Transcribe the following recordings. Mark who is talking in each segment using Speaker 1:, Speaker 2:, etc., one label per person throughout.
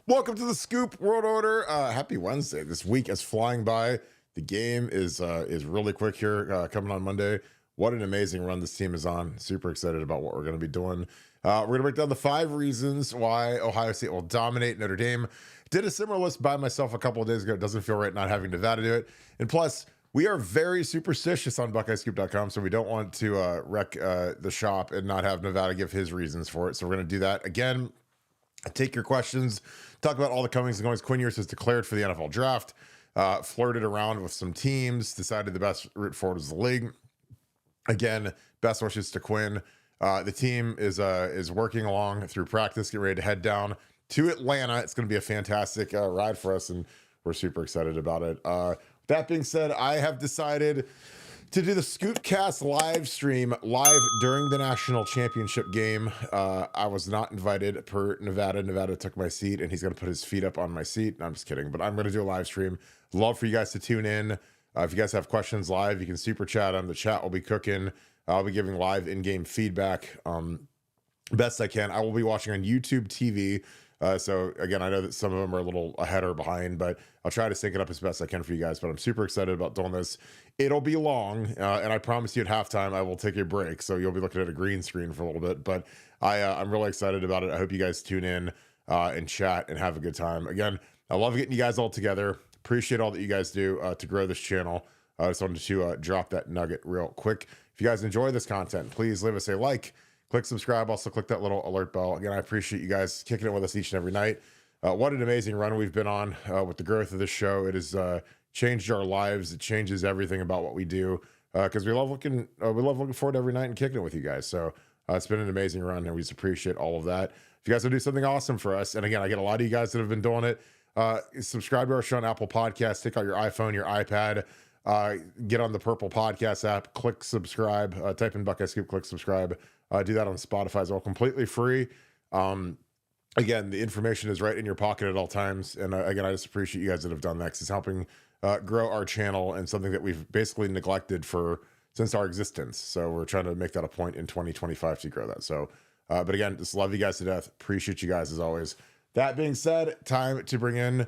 Speaker 1: Welcome to the Scoop World Order. Happy Wednesday. This week is flying by. The game is really quick here, coming on Monday. What an amazing run this team is on. Super excited about what we're going to be doing. We're going to break down the 5 reasons why Ohio State will dominate Notre Dame. Did a similar list by myself a couple of days ago. It doesn't feel right not having Nevada do it. And plus, we are very superstitious on BuckeyeScoop.com, so we don't want to wreck the shop and not have Nevada give his reasons for it. So we're going to do that again. Take your questions, talk about all the comings and goings. Quinn Ewers has declared for the NFL draft, flirted around with some teams, decided the best route forward is the league. Again, best wishes to Quinn. The team is working along through practice, get ready to head down to Atlanta. It's going to be a fantastic ride for us, and we're super excited about it. That being said, I have decided to do the Scoopcast live stream live during the national championship game. I was not invited per Nevada. Nevada took my seat, and he's going to put his feet up on my seat. No, I'm just kidding, but I'm going to do a live stream. Love for you guys to tune in. If you guys have questions live, you can super chat them. The chat will be cooking. I'll be giving live in-game feedback best I can. I will be watching on YouTube TV. So again, I know that some of them are a little ahead or behind, but I'll try to sync it up as best I can for you guys. But I'm super excited about doing this. It'll be long, and I promise you at halftime I will take a break, so you'll be looking at a green screen for a little bit. But I'm really excited about it. I hope you guys tune in and chat and have a good time. Again, I love getting you guys all together. Appreciate all that you guys do to grow this channel. I just wanted to drop that nugget real quick. If you guys enjoy this content, please leave us a like. Click subscribe. Also click that little alert bell. Again, I appreciate you guys kicking it with us each and every night. What an amazing run we've been on with the growth of this show. It has changed our lives. It changes everything about what we do because we love looking forward to every night and kicking it with you guys. So it's been an amazing run, and we just appreciate all of that. If you guys will do something awesome for us, and again, I get a lot of you guys that have been doing it. Subscribe to our show on Apple Podcasts. Take out your iPhone, your iPad. Get on the Purple Podcast app. Click subscribe. Type in Buckeye Scoop. Click subscribe. Do that on Spotify as well, completely free. Again, the information is right in your pocket at all times. And again, I just appreciate you guys that have done that because it's helping grow our channel and something that we've basically neglected since our existence. So we're trying to make that a point in 2025 to grow that. So, but again, just love you guys to death. Appreciate you guys as always. That being said, time to bring in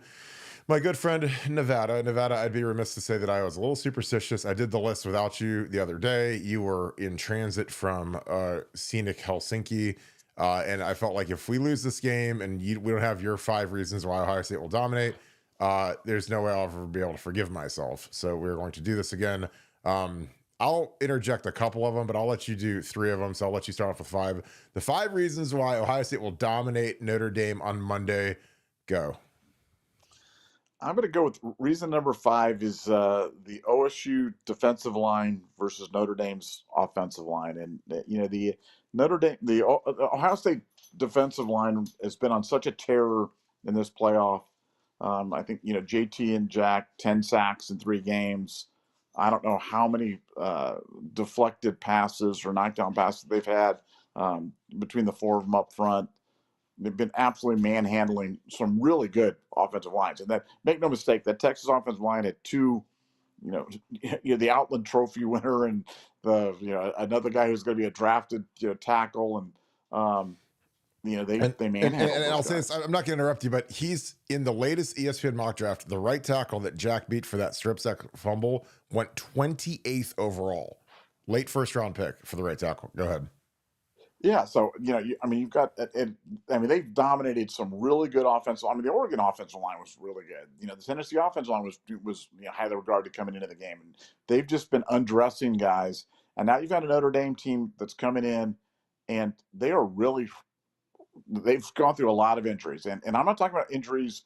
Speaker 1: my good friend, Nevada. Nevada, I'd be remiss to say that I was a little superstitious. I did the list without you the other day. You were in transit from scenic Helsinki. And I felt like if we lose this game and we don't have your 5 reasons why Ohio State will dominate, there's no way I'll ever be able to forgive myself. So we're going to do this again. I'll interject a couple of them, but I'll let you do 3 of them. So I'll let you start off with 5. The 5 reasons why Ohio State will dominate Notre Dame on Monday. Go.
Speaker 2: I'm going to go with reason number 5 is the OSU defensive line versus Notre Dame's offensive line. And, the Ohio State defensive line has been on such a tear in this playoff. I think, JT and Jack, 10 sacks in 3 games. I don't know how many deflected passes or knockdown passes they've had between the 4 of them up front. They've been absolutely manhandling some really good offensive lines. And that, make no mistake, that Texas offensive line had 2, the Outland Trophy winner and another guy who's going to be a drafted tackle. And, they manhandled.
Speaker 1: And I'll say this, I'm not going to interrupt you, but he's in the latest ESPN mock draft. The right tackle that Jack beat for that strip sack fumble went 28th overall. Late first round pick for the right tackle. Go ahead.
Speaker 2: Yeah, so you've got. They've dominated some really good offensive. The Oregon offensive line was really good. The Tennessee offensive line was highly regarded coming into the game, and they've just been undressing guys. And now you've got a Notre Dame team that's coming in, and they are really. They've gone through a lot of injuries, and I'm not talking about injuries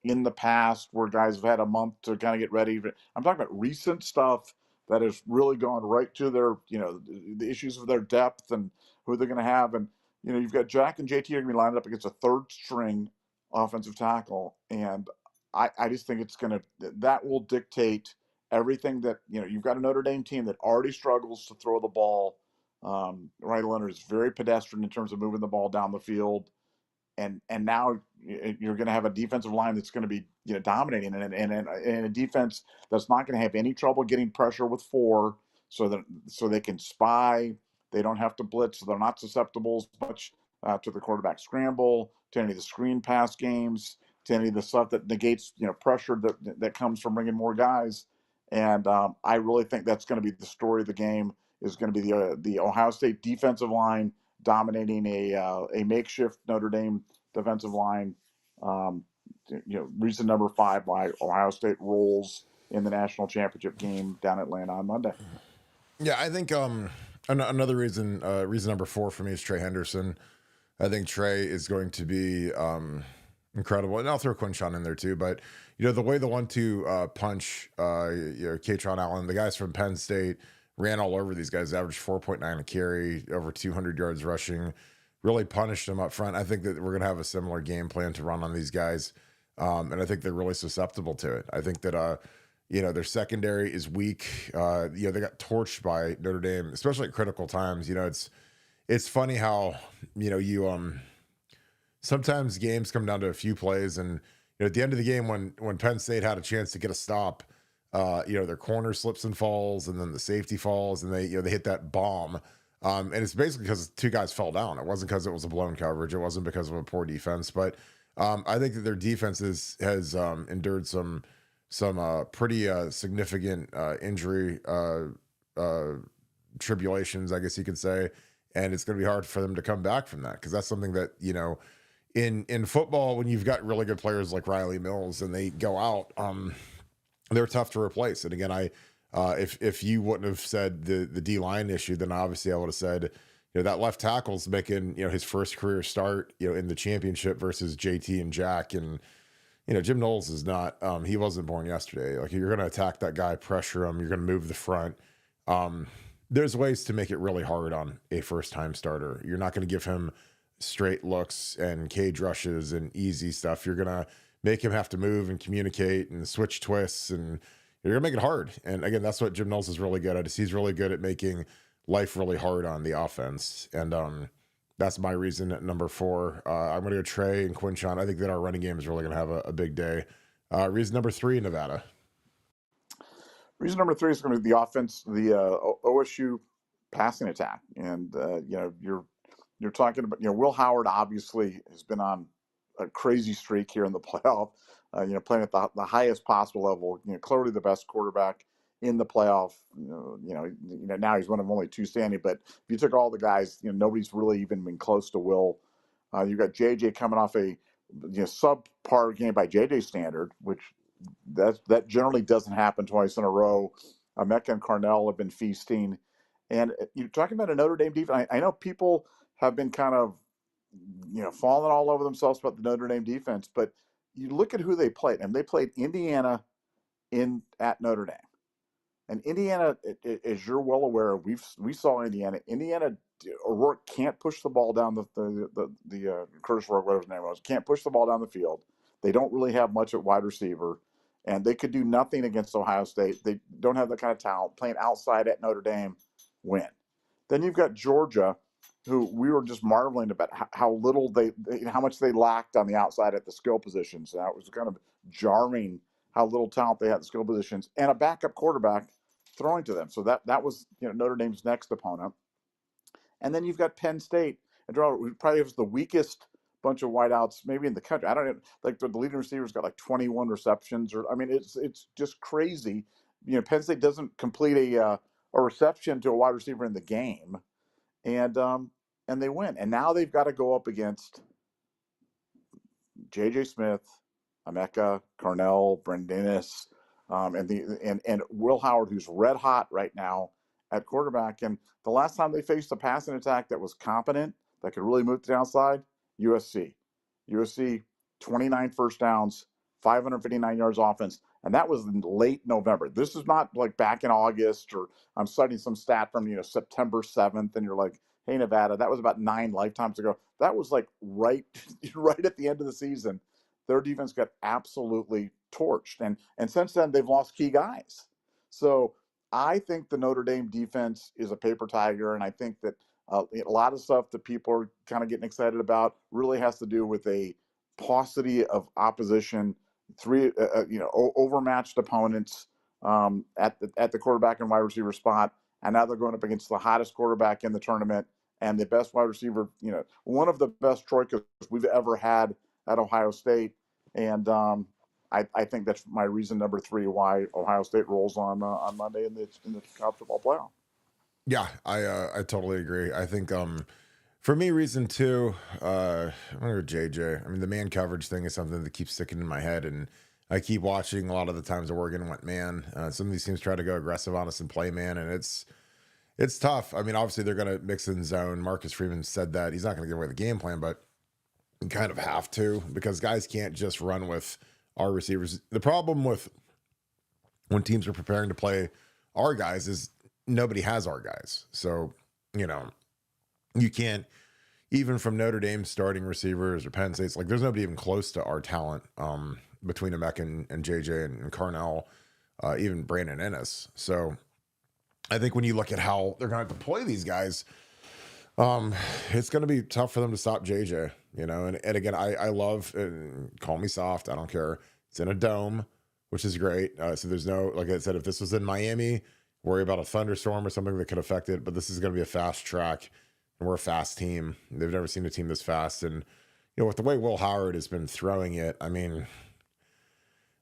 Speaker 2: in the past where guys have had a month to kind of get ready. But I'm talking about recent stuff that has really gone right to their, the issues of their depth and who they're going to have. And, you've got Jack and JT are going to be lined up against a 3rd string offensive tackle. And I just think that will dictate everything that, you've got a Notre Dame team that already struggles to throw the ball. Riley Leonard is very pedestrian in terms of moving the ball down the field. And now you're going to have a defensive line that's going to be dominating and a defense that's not going to have any trouble getting pressure with 4, so they can spy. They don't have to blitz, so they're not susceptible as much to the quarterback scramble, to any of the screen pass games. to any of the stuff that negates, pressure that comes from bringing more guys. And I really think that's going to be the story of the game, is going to be the Ohio State defensive line dominating a makeshift Notre Dame defensive line. Reason number 5 why Ohio State rolls in the national championship game down at Atlanta on Monday.
Speaker 1: Yeah, I think another reason number 4 for me is Trey Henderson. I think Trey is going to be incredible, and I'll throw Quinshon in there too. But the way the 1-2 punch, Katron Allen, the guys from Penn State ran all over these guys, averaged 4.9 a carry, over 200 yards rushing, really punished them up front. I think that we're going to have a similar game plan to run on these guys, and I think they're really susceptible to it. I think that their secondary is weak. They got torched by Notre Dame, especially at critical times. It's funny how sometimes games come down to a few plays, and at the end of the game when Penn State had a chance to get a stop, their corner slips and falls, and then the safety falls, and they hit that bomb. And it's basically because 2 guys fell down. It wasn't because it was a blown coverage. It wasn't because of a poor defense. But I think that their defense has endured some pretty significant injury tribulations, I guess you could say. And it's going to be hard for them to come back from that, because that's something that, in football, when you've got really good players like Riley Mills and they go out, they're tough to replace. And again, if you wouldn't have said the D-line issue, then obviously I would have said, that left tackle's making, his first career start, in the championship versus JT and Jack. And, Jim Knowles is not, he wasn't born yesterday. Like, you're going to attack that guy, pressure him, you're going to move the front. There's ways to make it really hard on a first-time starter. You're not going to give him straight looks and cage rushes and easy stuff. You're going to make him have to move and communicate and switch twists, and you're going to make it hard. And again, that's what Jim Knowles is really good at. Is he's really good at making life really hard on the offense. And that's my reason at number 4. I'm going to go Trey and Quinshon. I think that our running game is really going to have a big day. Reason number 3, Nevada.
Speaker 2: Reason number 3 is going to be the offense, the OSU passing attack. And, you're talking about, Will Howard obviously has been on a crazy streak here in the playoff, playing at the highest possible level, clearly the best quarterback in the playoff. Now he's one of only 2 standing, but if you took all the guys, nobody's really even been close to Will. You've got JJ coming off a subpar game by JJ standard, which that generally doesn't happen twice in a row. Mecca and Carnell have been feasting. And you're talking about a Notre Dame defense. I know people have been kind of, falling all over themselves about the Notre Dame defense, but you look at who they played, and they played Indiana at Notre Dame. And Indiana, as you're well aware, we saw Indiana. O'Rourke can't push the ball down the Curtis Rourke, whatever his name was, can't push the ball down the field. They don't really have much at wide receiver, and they could do nothing against Ohio State. They don't have that kind of talent. Playing outside at Notre Dame, win. Then you've got Georgia, who we were just marveling about how little how much they lacked on the outside at the skill positions. That was kind of jarring how little talent they had at the skill positions, and a backup quarterback throwing to them. So that was Notre Dame's next opponent. And then you've got Penn State, and who probably has the weakest bunch of wideouts maybe in the country. I don't know, like the leading receiver's got like 21 receptions, it's just crazy. Penn State doesn't complete a reception to a wide receiver in the game, and they win. And now they've got to go up against J.J. Smith, Emeka, Carnell, Brendanis, and Will Howard, who's red hot right now at quarterback. And the last time they faced a passing attack that was competent, that could really move to the outside, USC, 29 first downs, 559 yards offense. And that was in late November. This is not like back in August, or I'm citing some stat from, September 7th. And you're like, hey, Nevada, that was about 9 lifetimes ago. That was like right at the end of the season. Their defense got absolutely torched. And since then, they've lost key guys. So I think the Notre Dame defense is a paper tiger. And I think that a lot of stuff that people are kind of getting excited about really has to do with a paucity of opposition, 3 overmatched opponents at the quarterback and wide receiver spot. And now they're going up against the hottest quarterback in the tournament and the best wide receiver, one of the best troikas we've ever had at Ohio State. And I think that's my reason number 3 why Ohio State rolls on Monday in the college football playoff.
Speaker 1: Yeah, I totally agree. I think for me, reason 2, I'm gonna go JJ. I mean, the man coverage thing is something that keeps sticking in my head, and I keep watching a lot of the times that Oregon went man. Some of these teams try to go aggressive on us and play man, and it's tough. I mean, obviously they're gonna mix in zone. Marcus Freeman said that he's not gonna give away the game plan, but you kind of have to, because guys can't just run with our receivers. The problem with when teams are preparing to play our guys is nobody has our guys. So, you can't, even from Notre Dame starting receivers or Penn State's, like there's nobody even close to our talent between Emek and JJ and Carnell, even Brandon Ennis. So I think when you look at how they're going to have to play these guys, it's going to be tough for them to stop JJ, and again, I love, call me soft, I don't care. It's in a dome, which is great. So there's no, like I said, if this was in Miami, worry about a thunderstorm or something that could affect it, but this is going to be a fast track, and we're a fast team. They've never seen a team this fast. And, with the way Will Howard has been throwing it, I mean,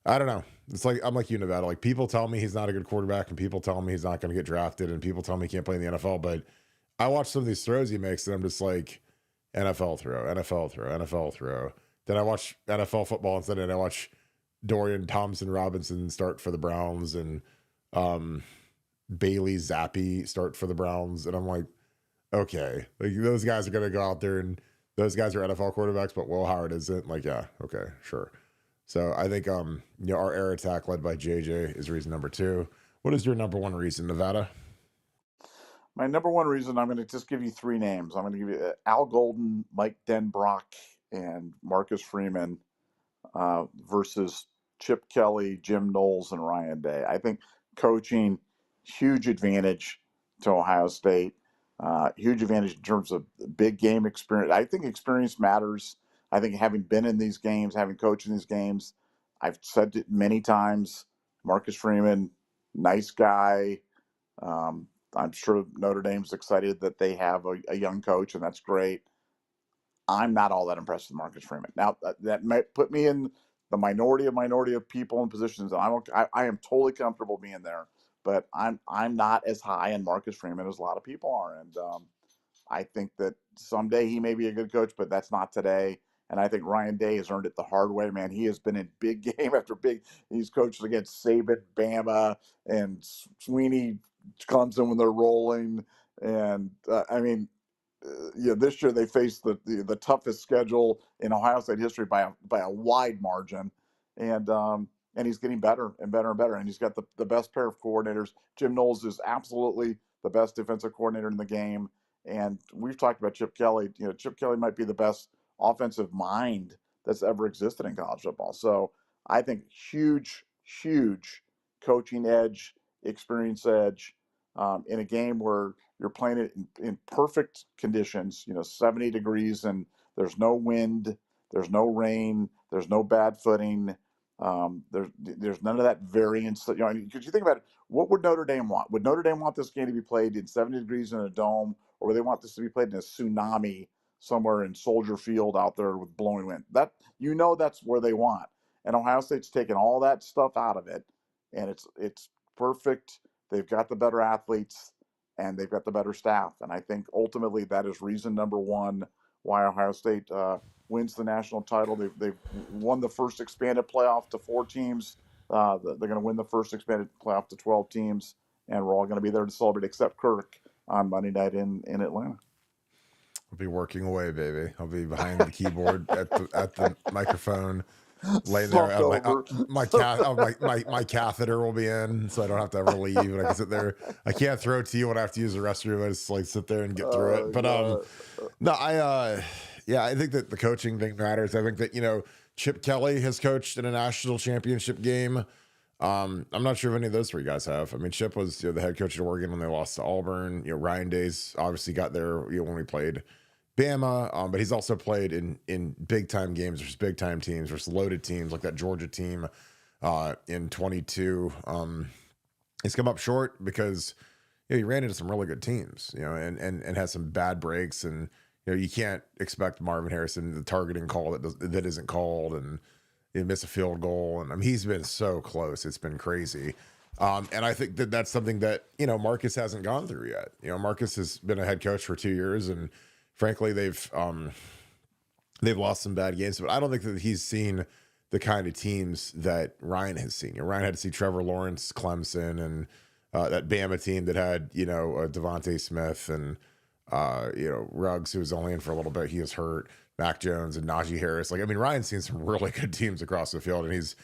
Speaker 1: I don't know. It's like, I'm like you, Nevada. Like, people tell me he's not a good quarterback, and people tell me he's not going to get drafted, and people tell me he can't play in the NFL, but I watch some of these throws he makes, and I'm just like, NFL throw, NFL throw, NFL throw. Then I watch NFL football instead, and I watch Dorian Thompson-Robinson start for the Browns, and Bailey Zappi start for the Browns, and I'm like, okay, like those guys are going to go out there, and those guys are NFL quarterbacks, but Will Howard isn't. Like, yeah, okay, sure. So I think our air attack led by JJ is reason number 2. What is your number 1 reason, Nevada?
Speaker 2: My number 1 reason, I'm going to just give you 3 names. I'm going to give you Al Golden, Mike Denbrock, and Marcus Freeman versus Chip Kelly, Jim Knowles, and Ryan Day. I think coaching, huge advantage to Ohio State. Huge advantage in terms of big game experience. I think experience matters. I think having been in these games, having coached in these games, I've said it many times. Marcus Freeman, nice guy. I'm sure Notre Dame's excited that they have a young coach, and that's great. I'm not all that impressed with Marcus Freeman. Now, that might put me in the minority of people in positions. I am totally comfortable being there, but I'm not as high on Marcus Freeman as a lot of people are, and I think that someday he may be a good coach, but that's not today. And I think Ryan Day has earned it the hard way, man. He has been in big game after big. He's coached against Saban, Bama, and Sweeney, Clemson when they're rolling. And this year they faced the toughest schedule in Ohio State history by a wide margin, and he's getting better and better and better, and he's got the best pair of coordinators. Jim Knowles is absolutely the best defensive coordinator in the game, and we've talked about Chip Kelly. Chip Kelly might be the best offensive mind that's ever existed in college football. So I think huge coaching edge, experience edge in a game where you're playing it in perfect conditions, 70 degrees, and there's no wind, there's no rain, there's no bad footing. There's none of that variance. Because you think about it, what would Notre Dame want? Would Notre Dame want this game to be played in 70 degrees in a dome, or would they want this to be played in a tsunami somewhere in Soldier Field out there with blowing wind? That's where they want. And Ohio State's taken all that stuff out of it, and it's perfect. They've got the better athletes, and they've got the better staff. And I think ultimately that is reason number 1 why Ohio State wins the national title. They've won the first expanded playoff to 4 teams. They're going to win the first expanded playoff to 12 teams, and we're all going to be there to celebrate, except Kirk on Monday night in Atlanta.
Speaker 1: I'll be working away, baby. I'll be behind the keyboard at the microphone, laying there. My catheter will be in, so I don't have to ever leave, and I can sit there. I can't throw to you when I have to use the restroom. I just like sit there and get through it. But no, I think that the coaching thing matters. I think that Chip Kelly has coached in a national championship game. I'm not sure if any of those 3 guys have. I mean, Chip was the head coach at Oregon when they lost to Auburn. Ryan Day's obviously got there when we played Bama, but he's also played in big time games versus big time teams versus loaded teams like that Georgia team in 22. He's come up short because he ran into some really good teams, and had some bad breaks, and you can't expect Marvin Harrison the targeting call that isn't called, and he miss a field goal, and I mean, he's been so close. It's been crazy. And I think that that's something that, Marcus hasn't gone through yet. Marcus has been a head coach for 2 years, and frankly, they've lost some bad games, but I don't think that he's seen the kind of teams that Ryan has seen. Ryan had to see Trevor Lawrence, Clemson, and that Bama team that had, Devontae Smith and, Ruggs, who was only in for a little bit. He was hurt. Mac Jones and Najee Harris. Ryan's seen some really good teams across the field, and he's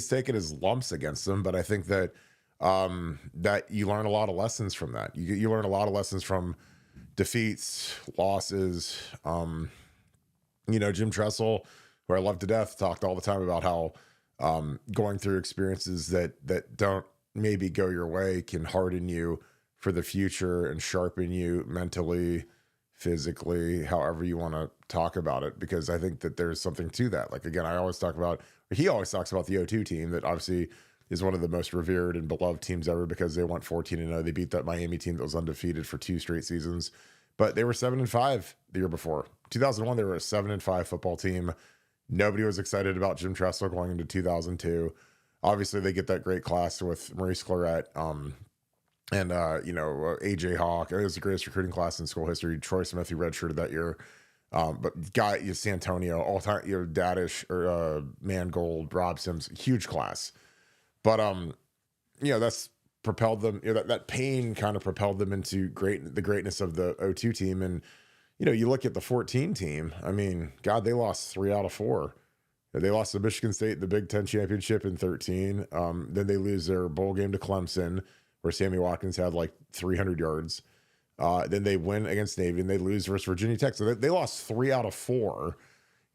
Speaker 1: taken his lumps against them. But I think that that you learn a lot of lessons from that. You learn a lot of lessons from defeats, losses. Jim Tressel, who I love to death, talked all the time about how going through experiences that don't maybe go your way can harden you for the future and sharpen you mentally, physically, however you want to talk about it, because I think that there's something to that. Again, he always talks about the O2 team that obviously is one of the most revered and beloved teams ever because they went 14-0. They beat that Miami team that was undefeated for 2 straight seasons, but they were 7-5 the year before. 2001, they were a 7-5 football team. Nobody was excited about Jim Tressel going into 2002. Obviously, they get that great class with Maurice Claret, and AJ Hawk. It was the greatest recruiting class in school history. Troy Smith, who redshirted that year. But Santonio, all time, Dadish or Mangold, Rob Sims, huge class. But that's propelled them. That pain kind of propelled them into the greatness of the O2 team. And you look at the 14 team. They lost 3 out of 4. They lost to Michigan State, the Big Ten championship in 13. Then they lose their bowl game to Clemson, where Sammy Watkins had 300 yards. Then they win against Navy, and they lose versus Virginia Tech. So they lost 3 out of 4,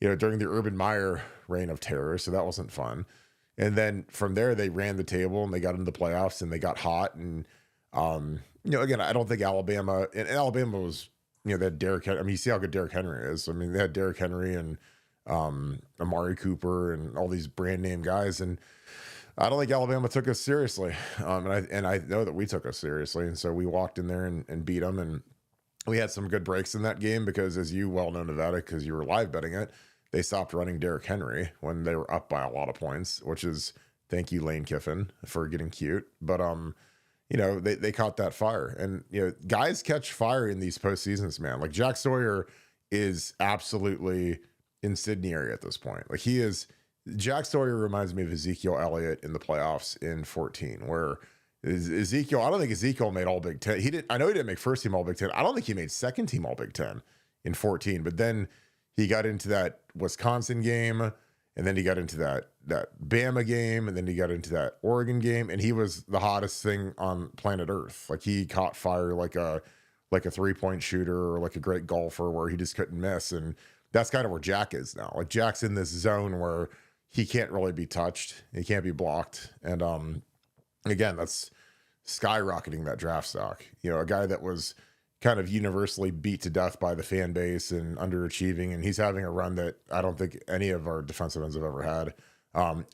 Speaker 1: during the Urban Meyer reign of terror. So that wasn't fun. And then from there, they ran the table and they got into the playoffs and they got hot. And, again, I don't think Alabama, and Alabama was, they had Derrick Henry. You see how good Derrick Henry is. They had Derrick Henry and Amari Cooper and all these brand name guys. And I don't think Alabama took us seriously. And I know that we took us seriously. And so we walked in there and beat them. And we had some good breaks in that game because, as you well know, Nevada, because you were live betting it, they stopped running Derrick Henry when they were up by a lot of points, which is, thank you, Lane Kiffin, for getting cute. But, they caught that fire. And, guys catch fire in these postseasons, man. Jack Sawyer is absolutely incendiary at this point. Jack Sawyer reminds me of Ezekiel Elliott in the playoffs in 14, where Ezekiel, I don't think Ezekiel made All Big Ten. I know he didn't make first team All Big Ten. I don't think he made second team All Big Ten in 14, but then he got into that Wisconsin game, and then he got into that Bama game, and then he got into that Oregon game, and he was the hottest thing on planet Earth. He caught fire like a 3-point shooter or like a great golfer where he just couldn't miss. And that's kind of where Jack is now. Jack's in this zone where he can't really be touched. He can't be blocked. And again, that's skyrocketing that draft stock. A guy that was kind of universally beat to death by the fan base and underachieving. And he's having a run that I don't think any of our defensive ends have ever had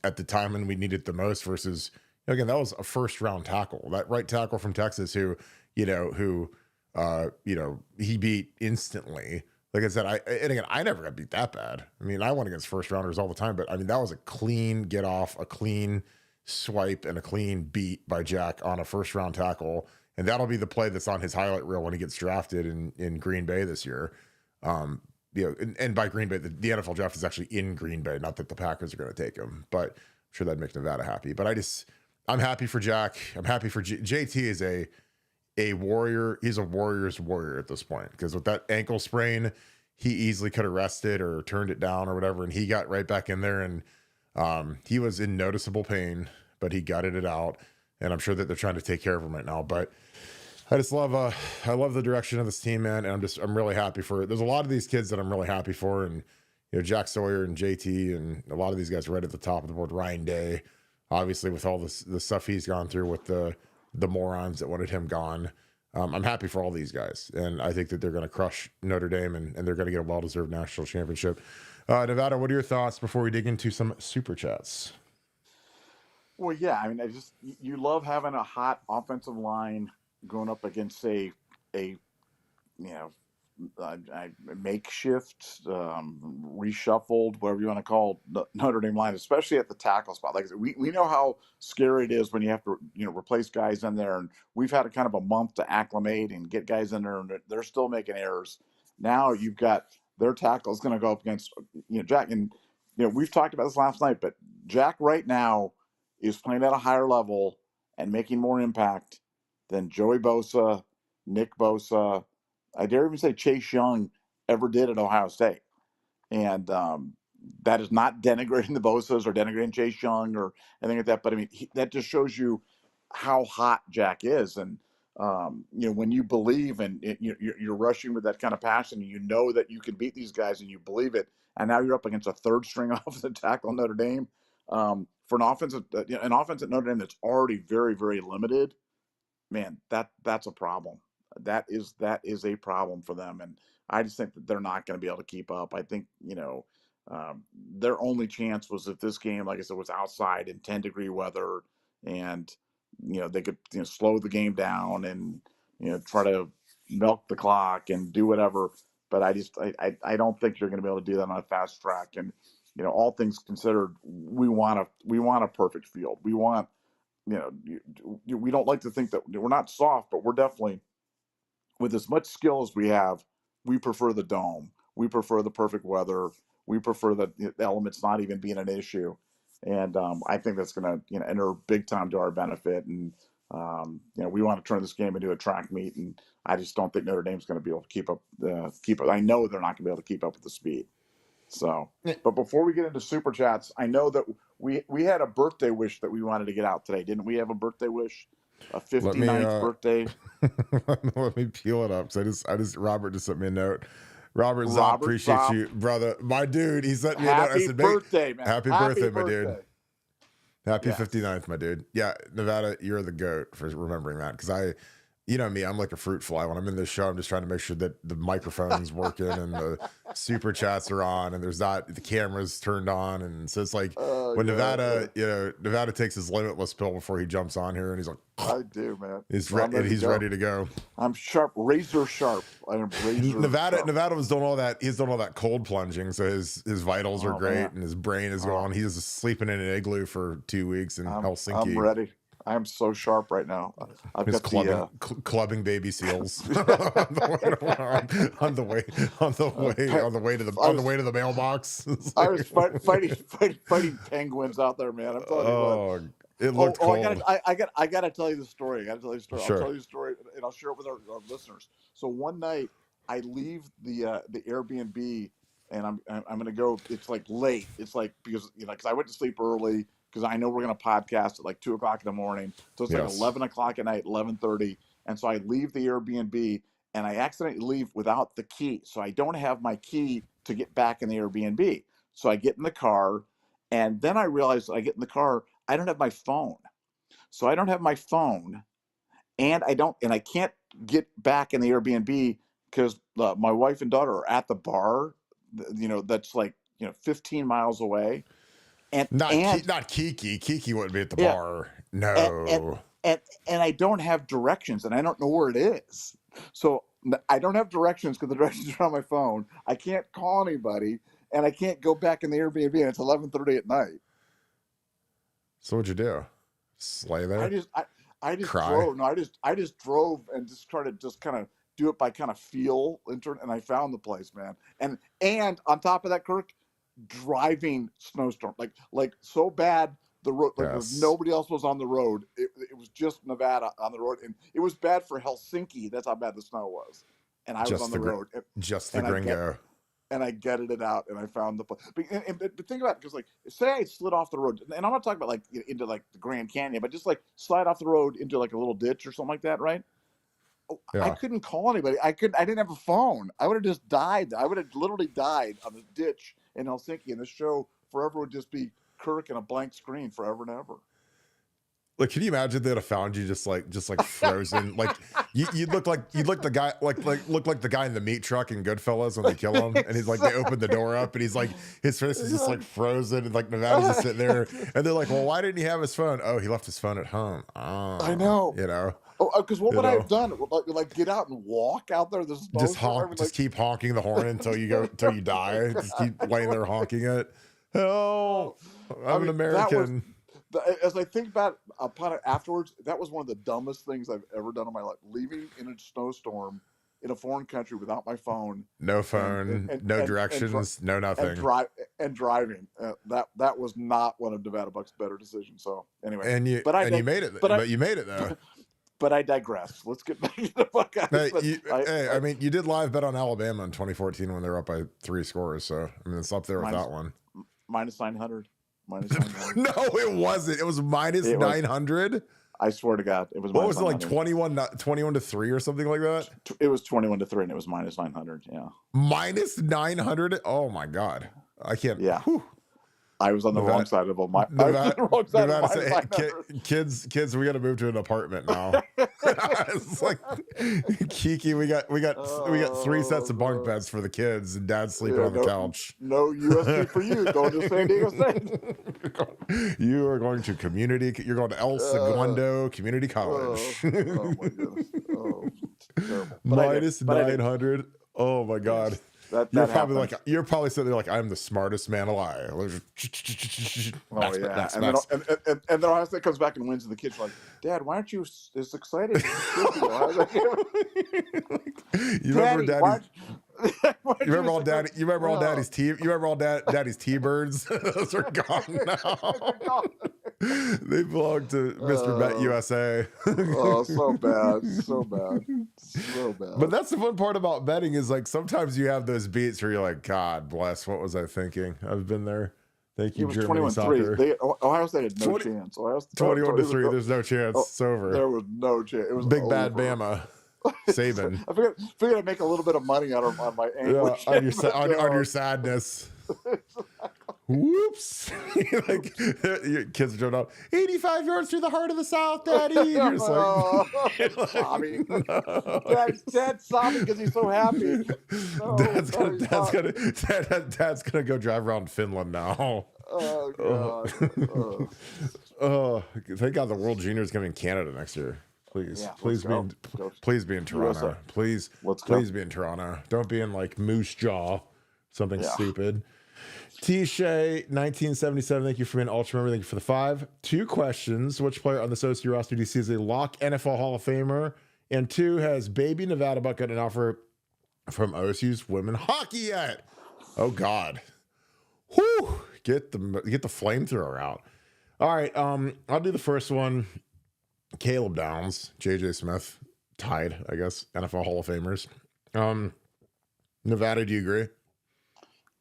Speaker 1: at the time when we needed the most versus, again, that was a first round tackle, that right tackle from Texas who he beat instantly. Like I said, I never got beat that bad. I won against first rounders all the time, but that was a clean get off, a clean swipe, and a clean beat by Jack on a first round tackle. And that'll be the play that's on his highlight reel when he gets drafted in Green Bay this year. And by Green Bay, the NFL draft is actually in Green Bay, not that the Packers are going to take him, but I'm sure that'd make Nevada happy. But I'm happy for Jack. I'm happy for JT is a warrior. He's a warrior's warrior at this point, because with that ankle sprain, he easily could have rested or turned it down or whatever. And he got right back in there, and he was in noticeable pain, but he gutted it out. And I'm sure that they're trying to take care of him right now. But I love the direction of this team, man. And I'm really happy for it. There's a lot of these kids that I'm really happy for. And, Jack Sawyer and JT and a lot of these guys right at the top of the board. Ryan Day, obviously, with all the stuff he's gone through with the morons that wanted him gone. I'm happy for all these guys. And I think that they're going to crush Notre Dame and they're going to get a well-deserved national championship. Nevada, what are your thoughts before we dig into some super chats?
Speaker 2: Well, yeah, you love having a hot offensive line going up against a makeshift, reshuffled, whatever you want to call Notre Dame line, especially at the tackle spot. Like we know how scary it is when you have to replace guys in there, and we've had a kind of a month to acclimate and get guys in there, and they're still making errors. Now you've got their tackle is going to go up against Jack, and we've talked about this last night, but Jack right now is playing at a higher level and making more impact than Joey Bosa, Nick Bosa, I dare even say Chase Young ever did at Ohio State. And that is not denigrating the Bosas or denigrating Chase Young or anything like that. But I mean, that just shows you how hot Jack is. And, when you believe and you're rushing with that kind of passion, and you know that you can beat these guys and you believe it. And now you're up against a third string offensive tackle Notre Dame. For an offense at Notre Dame that's already very, very limited, man, that's a problem. That is a problem for them, and I just think that they're not going to be able to keep up. I think their only chance was if this game, like I said, was outside in 10-degree weather, and they could slow the game down and try to milk the clock and do whatever. But I don't think you're going to be able to do that on a fast track. And all things considered, we want a perfect field. We want we don't like to think that we're not soft, but we're definitely, with as much skill as we have, we prefer the dome. We prefer the perfect weather. We prefer the elements not even being an issue. And I think that's going to enter big time to our benefit. And we want to turn this game into a track meet. And I just don't think Notre Dame's going to be able to keep up. I know they're not going to be able to keep up with the speed. So, but before we get into super chats, I know that we had a birthday wish that we wanted to get out today, didn't we? Have a birthday wish, a 59th birthday.
Speaker 1: Let me peel it up. So Robert just sent me a note. Robert Zopp, appreciate you, brother. My dude, he sent me a note. I said,
Speaker 2: birthday, man.
Speaker 1: Happy birthday, my dude. Happy 59th, my dude. Yeah, Nevada, you're the GOAT for remembering that, because me, I'm like a fruit fly. When I'm in this show, I'm just trying to make sure that the microphone's working and the super chats are on and the camera's turned on. And so it's like when Nevada takes his limitless pill before he jumps on here, and he's like,
Speaker 2: I do, man.
Speaker 1: He's ready to go.
Speaker 2: I'm sharp, razor sharp. I am razor
Speaker 1: Nevada.
Speaker 2: sharp.
Speaker 1: Nevada was doing all that. He's doing all that cold plunging, so his vitals are great, and his brain is going. He's sleeping in an igloo for 2 weeks in Helsinki.
Speaker 2: I'm ready. I'm so sharp right now. I've got
Speaker 1: clubbing baby seals on the way to the mailbox.
Speaker 2: I was fighting penguins out there, man. I'm telling you what.
Speaker 1: It looked cold.
Speaker 2: I gotta tell you the story.
Speaker 1: Sure.
Speaker 2: I'll tell you the story, and I'll share it with our listeners. So one night I leave the Airbnb, and I'm gonna go. It's like late. It's like because I went to sleep early, because I know we're going to podcast at like 2 o'clock in the morning. So it's like 11 o'clock at night, 11:30. And so I leave the Airbnb, and I accidentally leave without the key. So I don't have my key to get back in the Airbnb. So I get in the car, and then I realize I get in the car, I don't have my phone. So I don't have my phone, and I can't get back in the Airbnb because my wife and daughter are at the bar, that's like, 15 miles away. And
Speaker 1: not Kiki. Kiki wouldn't be at the bar. No.
Speaker 2: And I don't have directions, and I don't know where it is. So I don't have directions because the directions are on my phone. I can't call anybody, and I can't go back in the Airbnb, and it's 11:30 at night.
Speaker 1: So what'd you do? Slay there?
Speaker 2: I just
Speaker 1: Cry?
Speaker 2: drove. No, I just drove and just tried to kind of do it by kind of feel, and I found the place, man. And on top of that, Kirk, driving snowstorm, like so bad the road, like nobody else was on the road. It was just Nevada on the road, and it was bad for Helsinki. That's how bad the snow was, and I was on the road.
Speaker 1: Just the gringo.
Speaker 2: And I gutted it out, and I found the place. But think about it, because say I slid off the road, and I'm not talking about into the Grand Canyon, but just slide off the road into a little ditch or something like that, right? Yeah. I couldn't call anybody. I didn't have a phone. I would have just died. I would have literally died on the ditch in Helsinki, and the show forever would just be Kirk and a blank screen forever and ever.
Speaker 1: Like, can you imagine they'd have found you just frozen? you look like the guy look like the guy in the meat truck in Goodfellas when they kill him, and he's they open the door up, and he's his face is just frozen, and Nevada's just sitting there, and they're like, well, why didn't he have his phone? Oh, he left his phone at home. Oh,
Speaker 2: I know. Oh, because what
Speaker 1: You
Speaker 2: would I
Speaker 1: know,
Speaker 2: have done? Like get out and walk out there? The
Speaker 1: just
Speaker 2: snowstorm. I
Speaker 1: honk,
Speaker 2: mean,
Speaker 1: just keep honking the horn until you die. Just keep laying there honking it.
Speaker 2: oh,
Speaker 1: Help!
Speaker 2: I
Speaker 1: I'm an
Speaker 2: mean, that was
Speaker 1: American.
Speaker 2: as I think back upon it afterwards, that was one of the dumbest things I've ever done in my life. Leaving in a snowstorm in a foreign country without my phone,
Speaker 1: No
Speaker 2: and
Speaker 1: phone, no directions, no
Speaker 2: and
Speaker 1: nothing.
Speaker 2: drive and driving. That was not one of Nevadabuck's better decisions. So anyway,
Speaker 1: And you made it,
Speaker 2: but I
Speaker 1: but you made it though.
Speaker 2: but I digress. Let's get back to the Buckeyes. But
Speaker 1: I mean, you did live bet on Alabama in 2014 when they were up by 3 scores. So I mean, it's up there with that one.
Speaker 2: Minus 900. Minus 900.
Speaker 1: No, it wasn't. It was minus 900.
Speaker 2: I swear to God, it was.
Speaker 1: What was it, like 21 to 3 or something like that?
Speaker 2: It was 21 to 3, and it was minus 900. Yeah,
Speaker 1: minus 900. Oh my God, I can't.
Speaker 2: Yeah,
Speaker 1: whew.
Speaker 2: I was on the wrong side of the
Speaker 1: kids, we got to move to an apartment now. It's like, Kiki, we got 3 sets of bunk beds for the kids, and Dad's sleeping on the couch.
Speaker 2: No USC for you. Going to San Diego State.
Speaker 1: You are going to You're going to El Segundo Community College.
Speaker 2: Oh my goodness. Oh, terrible.
Speaker 1: Minus 900. Oh my God. You're probably sitting there like, I'm the smartest man alive.
Speaker 2: Next. And then Ohio State comes back and wins, and the kids are like, Dad, why aren't you as excited?
Speaker 1: You remember Daddy? You remember all Daddy's tea? You remember all Daddy's T-birds? Those are gone now. They belong to Mr. Bet USA.
Speaker 2: Oh, so bad.
Speaker 1: But that's the fun part about betting is like sometimes you have those beats where you're like, God bless, what was I thinking? I've been there. Thank you, Germany soccer.
Speaker 2: Ohio State had no chance.
Speaker 1: 21 to 3. There's no chance. It's over.
Speaker 2: There was no chance. It was
Speaker 1: big
Speaker 2: over.
Speaker 1: bad Bama. Saban.
Speaker 2: I figured I'd make a little bit of money on my anguish.
Speaker 1: On your sadness. Whoops. Like, your kids are jumping up 85 yards through the heart of the South, Daddy. You're just like,
Speaker 2: sobbing. Dad's sobbing because he's so happy.
Speaker 1: Dad's gonna go drive around Finland now.
Speaker 2: Oh God.
Speaker 1: Oh, thank God the World Junior is coming in Canada next year. Please be in Toronto. Please be in Toronto. Don't be in like Moose Jaw, something stupid. T-Shay, 1977, thank you for being ultra member. Thank you for the 5. 2 questions. Which player on the OSU roster do you see as a lock NFL Hall of Famer? And 2, has baby Nevadabuck got an offer from OSU's women hockey yet? Oh, God. Whew. Get the flamethrower out. All right, I'll do the first one. Caleb Downs, J.J. Smith, tied, I guess, NFL Hall of Famers. Nevada, do you agree?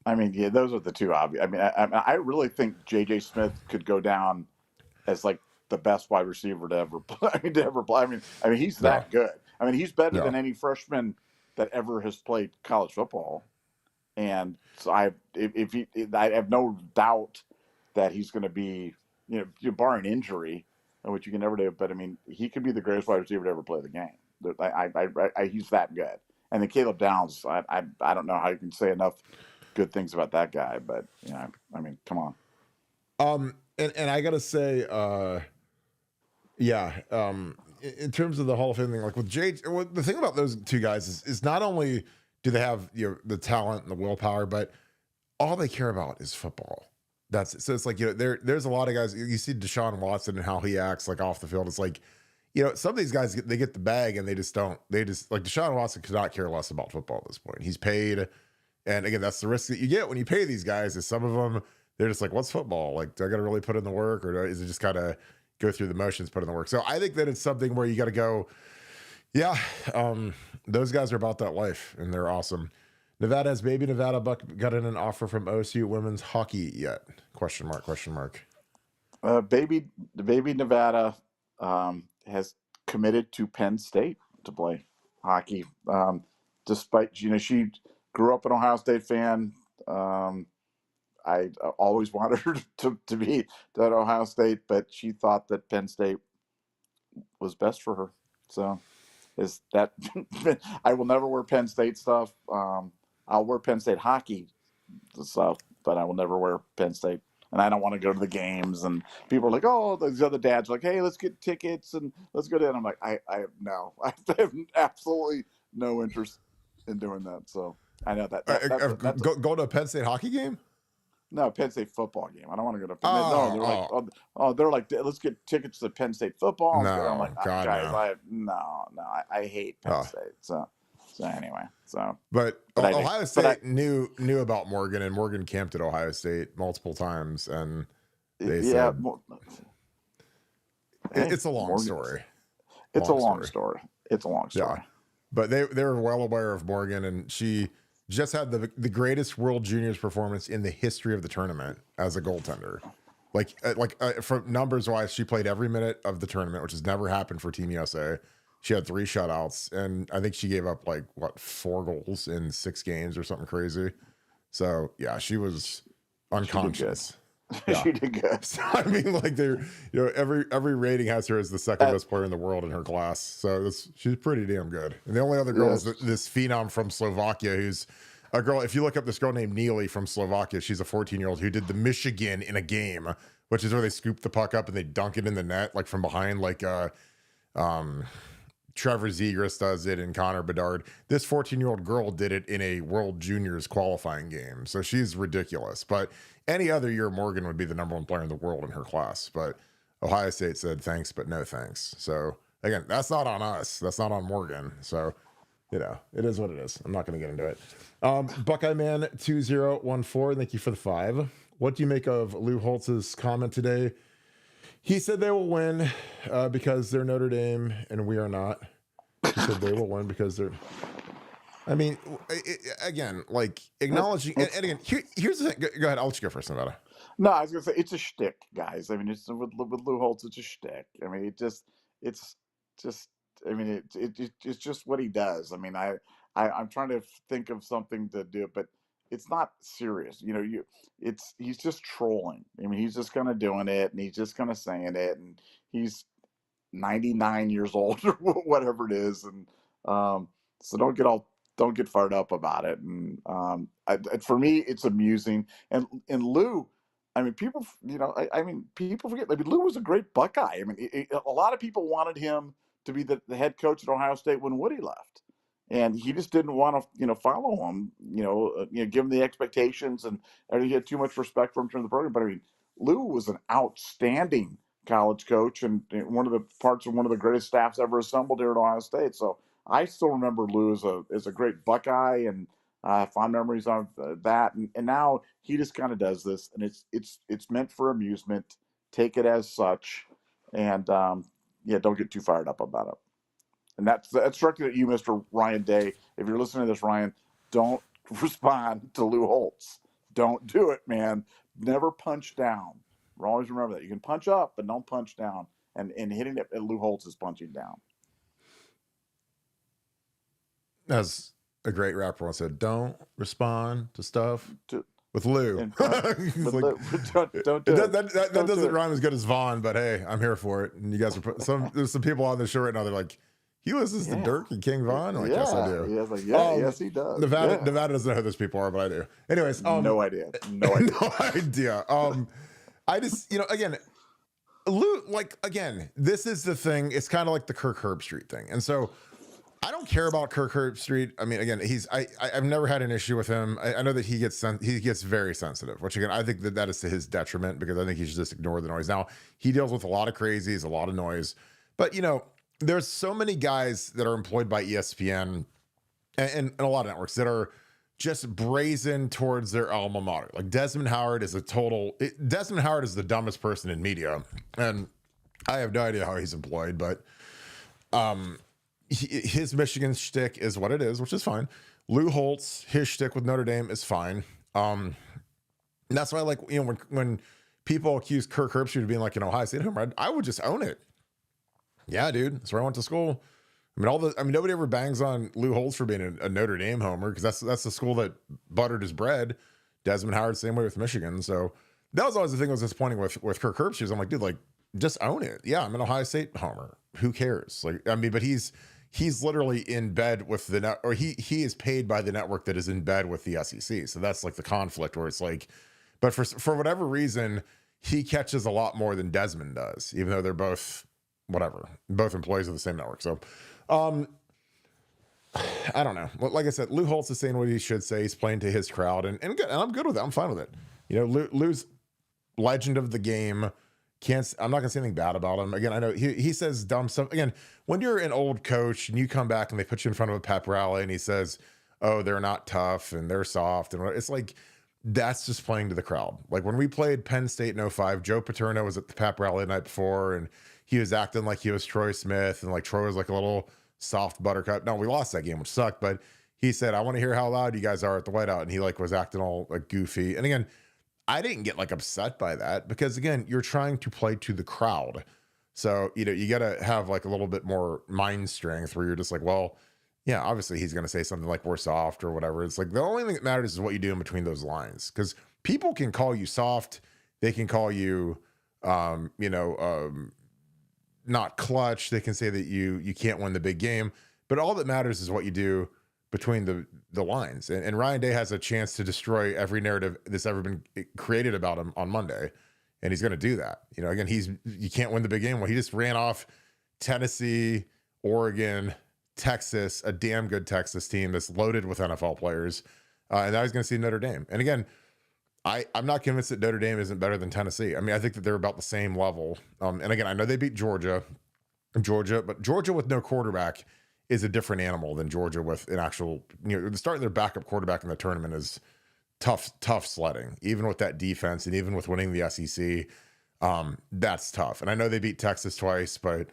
Speaker 2: I mean, yeah, those are the 2 obvious. I mean, I really think J.J. Smith could go down as like the best wide receiver to ever play. I mean, he's that good. I mean, he's better than any freshman that ever has played college football. And so I have no doubt that he's going to be, barring injury, which you can never do. But I mean, he could be the greatest wide receiver to ever play the game. He's that good. And then Caleb Downs, I don't know how you can say enough good things about that guy, but I mean, come on.
Speaker 1: And I gotta say, in terms of the Hall of Fame thing, like with the thing about those 2 guys is not only do they have the talent and the willpower, but all they care about is football. That's it. So it's like, there's a lot of guys. You see Deshaun Watson and how he acts like off the field. It's like, some of these guys they get the bag and they just like Deshaun Watson could not care less about football at this point. He's paid. And again, that's the risk that you get when you pay these guys. Is some of them, they're just like, what's football? Like, do I got to really put in the work, or is it just kind of go through the motions, put in the work? So I think that it's something where you got to go, those guys are about that life, and they're awesome. Nevada has baby Nevadabuck got in an offer from OSU women's hockey yet? Question mark.
Speaker 2: Baby Nevada has committed to Penn State to play hockey, despite she grew up an Ohio State fan. I always wanted her to be at Ohio State, but she thought that Penn State was best for her. So is that I will never wear Penn State stuff. I'll wear Penn State hockey stuff, but I will never wear Penn State and I don't want to go to the games. And people are like, oh, these other dads are like, hey, let's get tickets and let's go to. And I'm like, I have no, I have absolutely no interest in doing that. So I know that's
Speaker 1: Go to a Penn State hockey game.
Speaker 2: no, Penn State football game. I don't want to go to. No, they're like,
Speaker 1: Oh,
Speaker 2: they're like, let's get tickets to Penn State football. I'm like,
Speaker 1: no, God,
Speaker 2: guys,
Speaker 1: no.
Speaker 2: I hate Penn State. So anyway,
Speaker 1: But
Speaker 2: I do.
Speaker 1: Ohio State knew about Morgan, and Morgan camped at Ohio State multiple times, and they
Speaker 2: yeah,
Speaker 1: said it's a long story.
Speaker 2: It's a long story. It's a long story.
Speaker 1: Yeah. But they were well aware of Morgan, and she just had the greatest World Juniors performance in the history of the tournament as a goaltender. From numbers wise, she played every minute of the tournament, which has never happened for Team USA. She had 3 shutouts, and I think she gave up 4 goals in 6 games or something crazy. So yeah, she was unconscious. Yeah.
Speaker 2: She did good.
Speaker 1: So, I mean, every rating has her as the second best player in the world in her class. So she's pretty damn good. And the only other girl is this phenom from Slovakia, who's a girl. If you look up this girl named Neely from Slovakia, she's a 14-year-old who did the Michigan in a game, which is where they scoop the puck up and they dunk it in the net, from behind, Trevor Zegras does it and Connor Bedard. This 14-year-old girl did it in a World Juniors qualifying game. So she's ridiculous. But any other year, Morgan would be the number 1 player in the world in her class. But Ohio State said thanks, but no thanks. So again, that's not on us. That's not on Morgan. So, it is what it is. I'm not going to get into it. Buckeye Man 2014, thank you for the 5. What do you make of Lou Holtz's comment today? He said they will win because they're Notre Dame and we are not. He said they will win because they're. I mean, again, acknowledging. And again, here's the thing. Go ahead. I'll let you go first, Nevada.
Speaker 2: No, I was gonna say it's a shtick, guys. I mean, it's with Lou Holtz, it's a shtick. I mean, it's just. I mean, it's just what he does. I mean, I'm trying to think of something to do, but it's not serious. He's just trolling. I mean, he's just kind of doing it, and he's just kind of saying it, and he's 99 years old or whatever it is, and so don't get fired up about it. And for me, it's amusing. And Lou, I mean, people, people forget. I mean, Lou was a great Buckeye. I mean, a lot of people wanted him to be the head coach at Ohio State when Woody left. And he just didn't want to, follow him, give him the expectations, and he had too much respect for him in the program. But I mean, Lou was an outstanding college coach and one of the parts of one of the greatest staffs ever assembled here at Ohio State. So I still remember Lou as a great Buckeye and fond memories of that. And now he just kind of does this, and it's meant for amusement. Take it as such, and don't get too fired up about it. And that's directed at you, Mr. Ryan Day. If you're listening to this, Ryan, don't respond to Lou Holtz. Don't do it, man. Never punch down. Always remember that. You can punch up, but don't punch down. And hitting it at Lou Holtz is punching down.
Speaker 1: As a great rapper once said, don't respond to stuff with Lou.
Speaker 2: Don't do it.
Speaker 1: That doesn't rhyme as good as Vaughn, but hey, I'm here for it. And you guys are there's some people on the show right now. They're like, he listens to Dirk and King Vaughn. Like, yes, I do.
Speaker 2: Yes, he does.
Speaker 1: Nevada doesn't know who those people are, but I do. Anyways,
Speaker 2: no idea.
Speaker 1: No idea. I just, again, Lou, this is the thing. It's kind of like the Kirk Herbstreit thing, and so I don't care about Kirk Herbstreit. I mean, again, I've never had an issue with him. I know that he gets very sensitive, which again, I think that is to his detriment because I think he should just ignore the noise. Now, he deals with a lot of crazies, a lot of noise, but there's so many guys that are employed by ESPN and a lot of networks that are just brazen towards their alma mater. Like Desmond Howard is Desmond Howard is the dumbest person in media, and I have no idea how he's employed, but his Michigan shtick is what it is, which is fine. Lou Holtz, his shtick with Notre Dame is fine. And that's why, when people accuse Kirk Herbstreit of being like an Ohio State homer, I would just own it. Yeah, dude, that's where I went to school. I mean, nobody ever bangs on Lou Holtz for being a Notre Dame homer because that's the school that buttered his bread. Desmond Howard, same way with Michigan. So that was always the thing that was disappointing with Kirk Herbstreit. I'm like, dude, just own it. Yeah, I'm an Ohio State homer. Who cares? But he's literally in bed with the net, or he is paid by the network that is in bed with the SEC. So that's the conflict where it's But for whatever reason, he catches a lot more than Desmond does, even though they're both both employees of the same network. So, I don't know. Like I said, Lou Holtz is saying what he should say. He's playing to his crowd, and I'm good with it. I'm fine with it. Lou's legend of the game. I'm not gonna say anything bad about him. Again, I know he says dumb stuff. Again, when you're an old coach and you come back and they put you in front of a pep rally and he says, "Oh, they're not tough and they're soft," and it's like that's just playing to the crowd. Like when we played Penn State in 05, Joe Paterno was at the pep rally the night before, and he was acting like he was Troy Smith, and like Troy was like a little soft buttercup. No, we lost that game, which sucked, but he said, "I want to hear how loud you guys are at the whiteout," and he like was acting all like goofy. And again, I didn't get like upset by that because again, you're trying to play to the crowd. So, you got to have like a little bit more mind strength where you're just like, well, yeah, obviously he's going to say something like we're soft or whatever. It's like the only thing that matters is what you do in between those lines, because people can call you soft. They can call you, not clutch. They can say that you can't win the big game, but all that matters is what you do between the lines. And Ryan Day has a chance to destroy every narrative that's ever been created about him on Monday. And he's going to do that. Again, you can't win the big game. Well, he just ran off Tennessee, Oregon, Texas, a damn good Texas team that's loaded with NFL players. And now he's going to see Notre Dame. And again, I'm not convinced that Notre Dame isn't better than Tennessee. I mean, I think that they're about the same level. And again, I know they beat Georgia, but Georgia with no quarterback is a different animal than Georgia with an actual, starting their backup quarterback in the tournament is tough sledding, even with that defense and even with winning the SEC. That's tough. And I know they beat Texas twice, but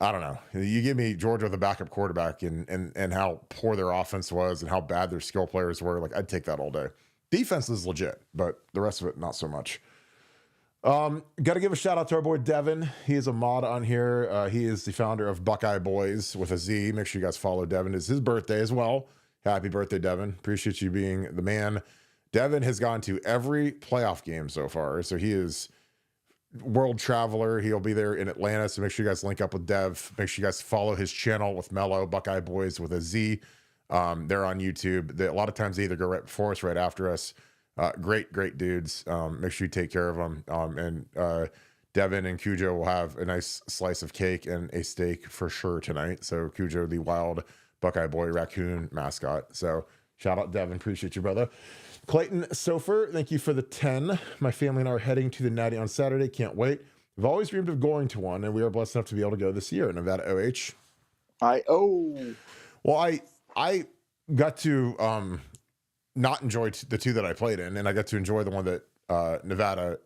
Speaker 1: I don't know. You give me Georgia with a backup quarterback and how poor their offense was and how bad their skill players were. Like, I'd take that all day. Defense is legit, but the rest of it, not so much. Got to give a shout out to our boy Devin. He is a mod on here. He is the founder of Buckeye Boys with a Z. Make sure you guys follow Devin. It's his birthday as well. Happy birthday, Devin. Appreciate you being the man. Devin has gone to every playoff game so far. So he is world traveler. He'll be there in Atlanta. So make sure you guys link up with Dev. Make sure you guys follow his channel with Mello, Buckeye Boys with a Z. They're on YouTube. A lot of times they either go right before us, right after us. Great dudes. Make sure you take care of them. And Devin and Cujo will have a nice slice of cake and a steak for sure tonight. So Cujo, the wild Buckeye boy raccoon mascot. So shout out Devin. Appreciate you, brother. Clayton Sofer, thank you for the 10. My family and I are heading to the Natty on Saturday. Can't wait. We've always dreamed of going to one, and we are blessed enough to be able to go this year. Nevada OH. Well, I got to not enjoy the two that I played in, and I got to enjoy the one that Nevada,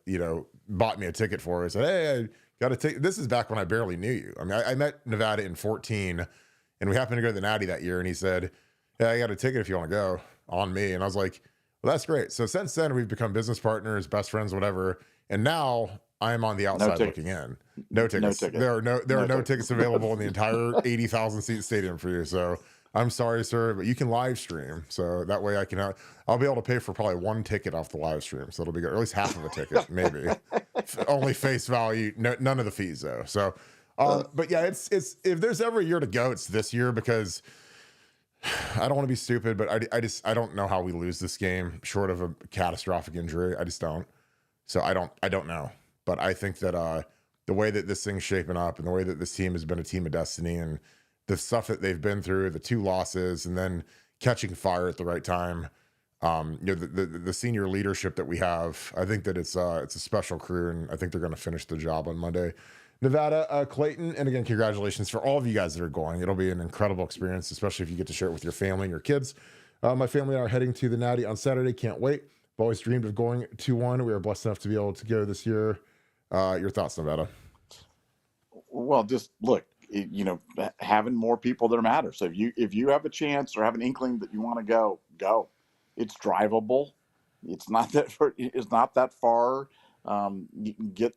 Speaker 1: bought me a ticket for. I said, "Hey, I got to take." This is back when I barely knew you. I mean, I met Nevada in 2014, and we happened to go to the Natty that year, and he said, "Yeah, I got a ticket if you want to go." On me, and I was like, "Well, that's great." So since then, we've become business partners, best friends, whatever. And now I'm on the outside looking in. No tickets. There are no tickets available in the entire 80,000 seat stadium for you. So I'm sorry, sir, but you can live stream. So that way I'll be able to pay for probably one ticket off the live stream. So it'll be good. Or at least half of a ticket, maybe. Only face value, none of the fees though. So, but yeah, it's if there's ever a year to go, it's this year, because I don't want to be stupid, but I don't know how we lose this game short of a catastrophic injury. I just don't. So I don't know. But I think that the way that this thing's shaping up and the way that this team has been a team of destiny and the stuff that they've been through, the 2 losses and then catching fire at the right time, the senior leadership that we have, I think that it's a special crew, and I think they're going to finish the job on Monday. Nevada, Clayton, and again, congratulations for all of you guys that are going. It'll be an incredible experience, especially if you get to share it with your family and your kids. My family and I are heading to the Natty on Saturday. Can't wait. I've always dreamed of going to one. We are blessed enough to be able to go this year. Your thoughts, Nevada?
Speaker 2: Well, just look, having more people there matters. So if you have a chance or have an inkling that you want to go. It's drivable. It's not that far. You can get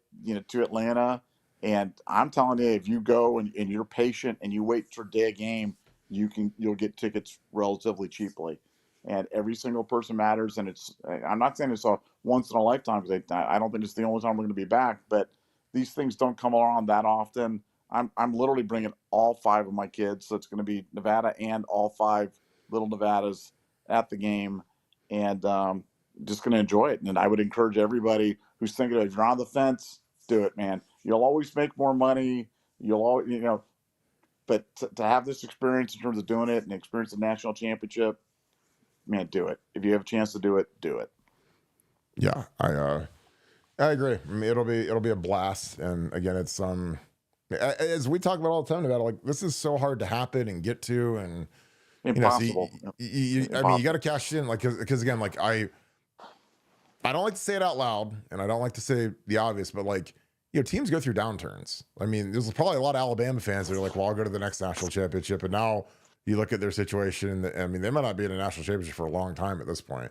Speaker 2: to Atlanta. And I'm telling you, if you go and you're patient and you wait for day of game, you'll get tickets relatively cheaply. And every single person matters. And I'm not saying it's a once in a lifetime, because I don't think it's the only time we're going to be back. But these things don't come around that often. I'm literally bringing all 5 of my kids, so it's going to be Nevada and all 5 little Nevadas at the game. And just going to enjoy it. And I would encourage everybody who's thinking if you're on the fence, do it, man. You'll always make more money. You'll always, but to have this experience in terms of doing it and experience the national championship, man, do it. If you have a chance to do it, do it.
Speaker 1: Yeah, I agree. I mean, it'll be a blast. And again, it's as we talk about all the time about, like, this is so hard to happen and get to, and
Speaker 2: Impossible.
Speaker 1: I mean, you got to cash in, like, because again, like, I don't like to say it out loud, and I don't like to say the obvious, but, like, teams go through downturns. I mean, there's probably a lot of Alabama fans that are like, well, I'll go to the next national championship. And now you look at their situation. I mean, they might not be in a national championship for a long time at this point.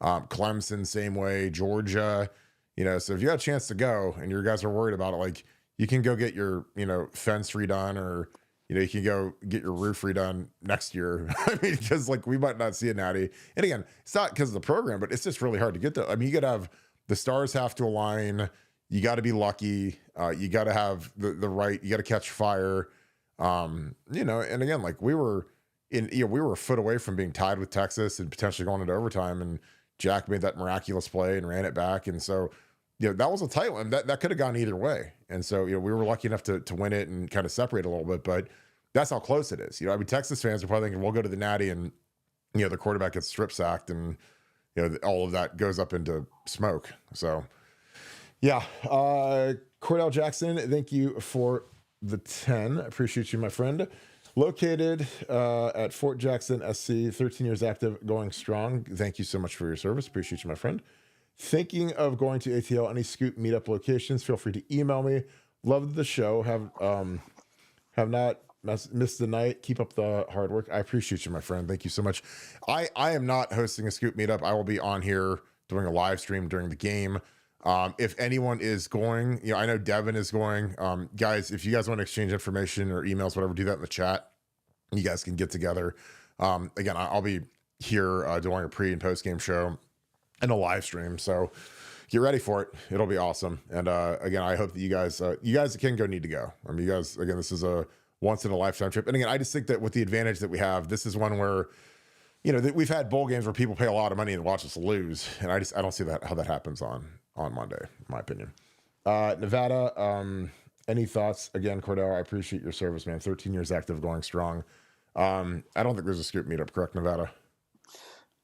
Speaker 1: Clemson, same way. Georgia, so if you got a chance to go and your guys are worried about it, like, you can go get your, fence redone, or, you can go get your roof redone next year. I mean, because, like, we might not see a natty. And again, it's not because of the program, but it's just really hard to get there. I mean, you got to have the stars have to align. You got to be lucky. You got to have the right. You got to catch fire. And again, like, we were we were a foot away from being tied with Texas and potentially going into overtime. And Jack made that miraculous play and ran it back. And so, that was a tight one. That could have gone either way. And so, we were lucky enough to win it and kind of separate a little bit. But that's how close it is. I mean, Texas fans are probably thinking, we'll go to the natty, and the quarterback gets strip sacked, and all of that goes up into smoke. So. Yeah. Cordell Jackson, thank you for the 10. Appreciate you, my friend. Located at Fort Jackson, SC, 13 years active, going strong. Thank you so much for your service. Appreciate you, my friend. Thinking of going to ATL, any Scoop meetup locations, feel free to email me. Love the show. Have not missed the night. Keep up the hard work. I appreciate you, my friend. Thank you so much. I am not hosting a Scoop meetup. I will be on here doing a live stream during the game. If anyone is going, I know Devin is going. Guys, if you guys want to exchange information or emails, whatever, do that in the chat. You guys can get together. Again, I'll be here doing a pre and post game show and a live stream. So get ready for it. It'll be awesome. And again, I hope that you guys that can go need to go. I mean, you guys, again, this is a once in a lifetime trip. And again, I just think that with the advantage that we have, this is one where, we've had bowl games where people pay a lot of money and watch us lose. And I don't see how that happens on Monday, in my opinion. Nevada, any thoughts? Again, Cordell, I appreciate your service, man. 13 years active, going strong. I don't think there's a Scoop meetup, correct, Nevada?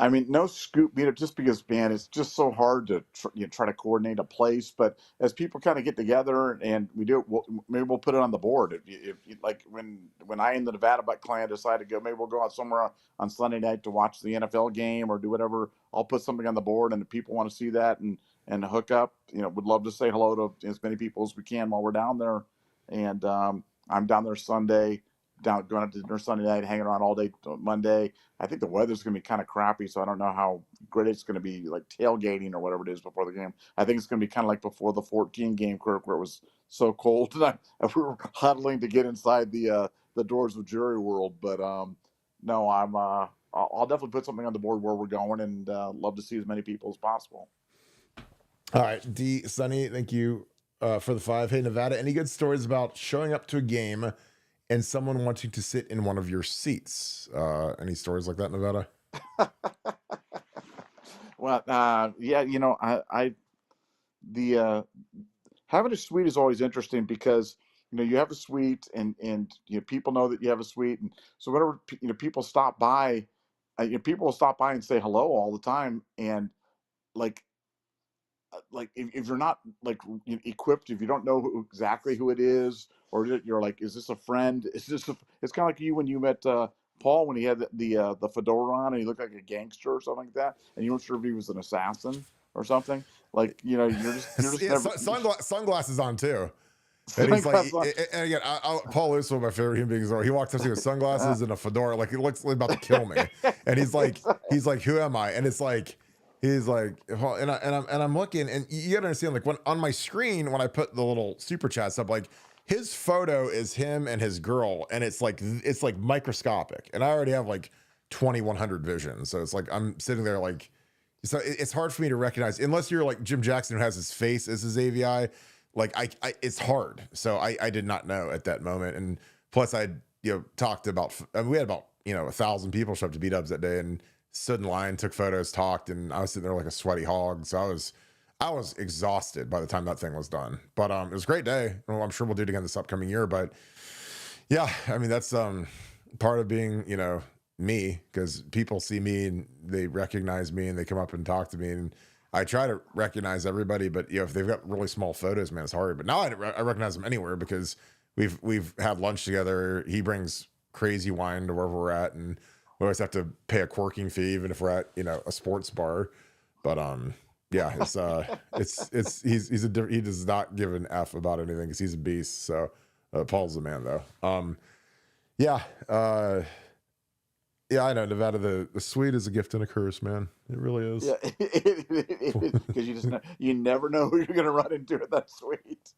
Speaker 2: I mean, no Scoop meetup, just because, man, it's just so hard to try to coordinate a place. But as people kind of get together and we do it, maybe we'll put it on the board. If like when I and the Nevadabuck clan decide to go, maybe we'll go out somewhere on Sunday night to watch the NFL game or do whatever. I'll put something on the board, and if people want to see that and hook up, would love to say hello to as many people as we can while we're down there. And I'm down there Sunday, going out to dinner Sunday night, hanging around all day Monday. I think the weather's going to be kind of crappy, so I don't know how great it's going to be, like tailgating or whatever it is before the game. I think it's going to be kind of like before the 14 game, Kirk, where it was so cold and we were huddling to get inside the doors of Jury World. But no, I'll definitely put something on the board where we're going, and love to see as many people as possible.
Speaker 1: All right, D. Sunny, thank you for the 5. Hey, Nevada, any good stories about showing up to a game and someone wanting to sit in one of your seats? Any stories like that, Nevada?
Speaker 2: Well, yeah, having a suite is always interesting because you have a suite and people know that you have a suite, and so whenever people stop by, people will stop by and say hello all the time, and like if you're not equipped, if you don't know exactly who it is, or you're like, is this a friend? It's kind of like you when you met Paul when he had the fedora on and he looked like a gangster or something like that, and you weren't sure if he was an assassin or something. Like you're just
Speaker 1: yeah, sunglasses on too. And he's like, and again, Paul is one of my favorite human beings. He walks up to me with sunglasses and a fedora, like he looks like about to kill me. And he's like, who am I? And it's like, he's like, and I'm looking, and you gotta understand, like, when on my screen, when I put the little super chats up, like his photo is him and his girl, and it's like microscopic, and I already have like 2100 vision, so it's like I'm sitting there like, so it's hard for me to recognize unless you're like Jim Jackson, who has his face as his AVI. Like I it's hard. So I did not know at that moment, and plus I talked about, I mean, we had about 1,000 people show up to B-Dubs that day, and stood in line, took photos, talked, and I was sitting there like a sweaty hog. So I was exhausted by the time that thing was done. But it was a great day. Well, I'm sure we'll do it again this upcoming year. But yeah, I mean that's part of being, me, because people see me and they recognize me and they come up and talk to me, and I try to recognize everybody, but if they've got really small photos, man, it's hard. But now I recognize them anywhere because we've had lunch together. He brings crazy wine to wherever we're at, and we always have to pay a corking fee even if we're at a sports bar. But yeah, he does not give an F about anything because he's a beast. So Paul's the man though. Yeah. Yeah, I know Nevada. The sweet is a gift and a curse, man. It really is.
Speaker 2: Yeah, because you never know who you're going to run into at that suite.